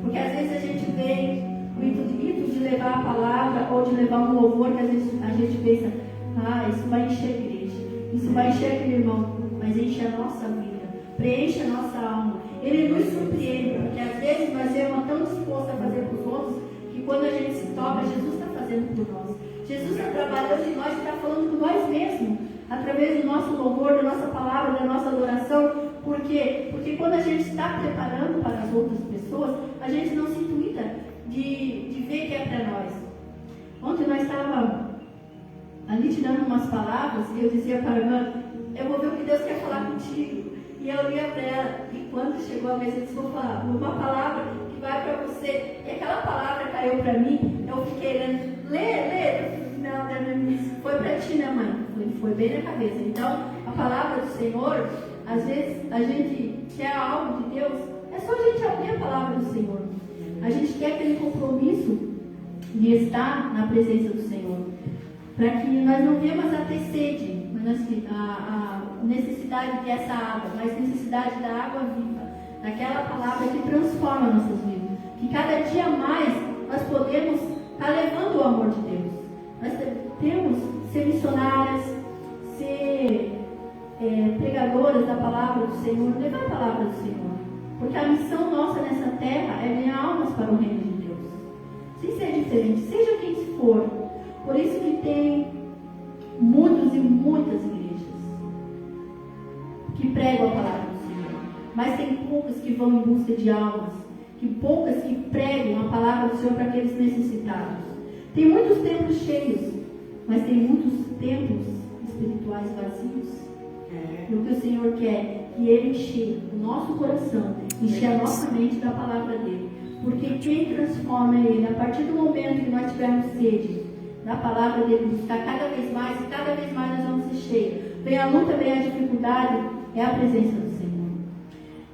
Porque às vezes a gente vê O intuito de levar a palavra ou de levar um louvor que às vezes a gente pensa, isso vai encher a igreja, isso vai encher aquele irmão, mas enche a nossa vida, preenche a nossa alma. Ele nos surpreende, porque às vezes nós vemos tão disposto a fazer para os outros, que quando a gente se toca, Jesus está fazendo por nós. Jesus está trabalhando em nós e está falando por nós mesmos, através do nosso louvor, da nossa palavra, da nossa adoração. Por quê? Porque quando a gente está preparando para as outras pessoas, a gente não se intuita de ver que é para nós. Ontem nós estávamos ali te dando umas palavras e eu dizia para a irmã, eu vou ver o que Deus quer falar contigo. E eu ia para ela, e quando chegou a vez, eu disse, vou falar uma palavra que vai para você. E aquela palavra caiu para mim, eu fiquei lendo, lê. Não, foi para ti, né, mãe? Foi bem na cabeça. Então, a palavra do Senhor, às vezes a gente quer algo de Deus, é só a gente abrir a palavra do Senhor. A gente quer aquele compromisso de estar na presença do Senhor, para que nós não venhamos a ter sede, mas a necessidade dessa água, mas necessidade da água viva, daquela palavra que transforma nossas vidas, que cada dia mais nós podemos estar levando o amor de Deus. Nós temos que ser missionárias, ser pregadoras da palavra do Senhor, levar a palavra do Senhor, porque a missão nossa nessa terra é ganhar almas para o reino de Deus, sem ser diferente, seja quem for. Por isso que tem muitos e muitas igrejas que pregam a palavra do Senhor, mas tem poucas que vão em busca de almas, poucas que pregam a palavra do Senhor para aqueles necessitados. Tem muitos templos cheios, mas tem muitos templos espirituais vazios. E o que o Senhor quer é que Ele enche o nosso coração, enche a nossa mente da palavra dEle. Porque quem transforma Ele, a partir do momento que nós tivermos sede da palavra dEle, buscar cada vez mais, e cada vez mais nós vamos ser cheios. Vem a luta, vem a dificuldade, é a presença do Senhor.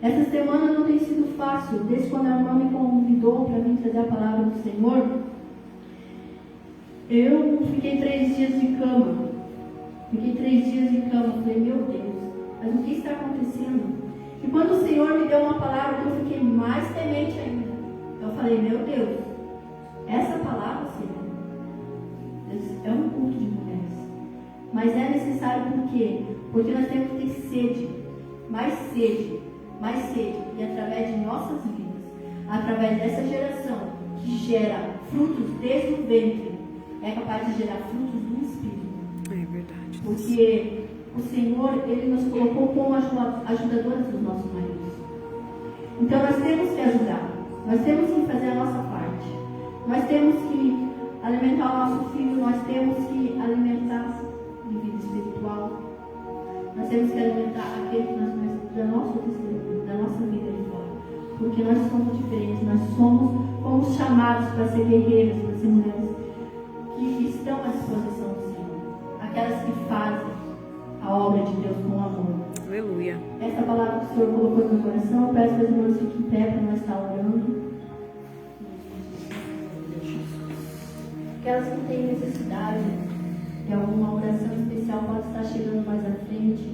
Essa semana não tem sido fácil, desde quando a irmã me convidou para vir trazer a palavra do Senhor. Eu fiquei 3 dias de cama. Falei, meu Deus, mas o que está acontecendo? E quando o Senhor me deu uma palavra, eu fiquei mais temente ainda. Eu falei, meu Deus, essa palavra, Senhor, é um culto de mulheres. Mas é necessário por quê? Porque nós temos que ter sede. E através de nossas vidas, através dessa geração que gera frutos desde o ventre, é capaz de gerar frutos do Espírito. É verdade. Porque o Senhor, Ele nos colocou como ajudadoras dos nossos maridos. Então nós temos que ajudar. Nós temos que fazer a nossa parte. Nós temos que alimentar o nosso filho. Nós temos que alimentar de vida espiritual. Nós temos que alimentar aquele que nós conhecemos da nossa vida de fora. Porque nós somos diferentes. Nós fomos chamados para ser guerreiras, para ser mulheres que estão à disposição do Senhor, aquelas que fazem a obra de Deus com amor. Aleluia. Essa palavra que o Senhor colocou no meu coração, eu peço que as irmãs fiquem em pé para nós estar orando. Aquelas que têm necessidade de alguma oração especial podem estar chegando mais à frente.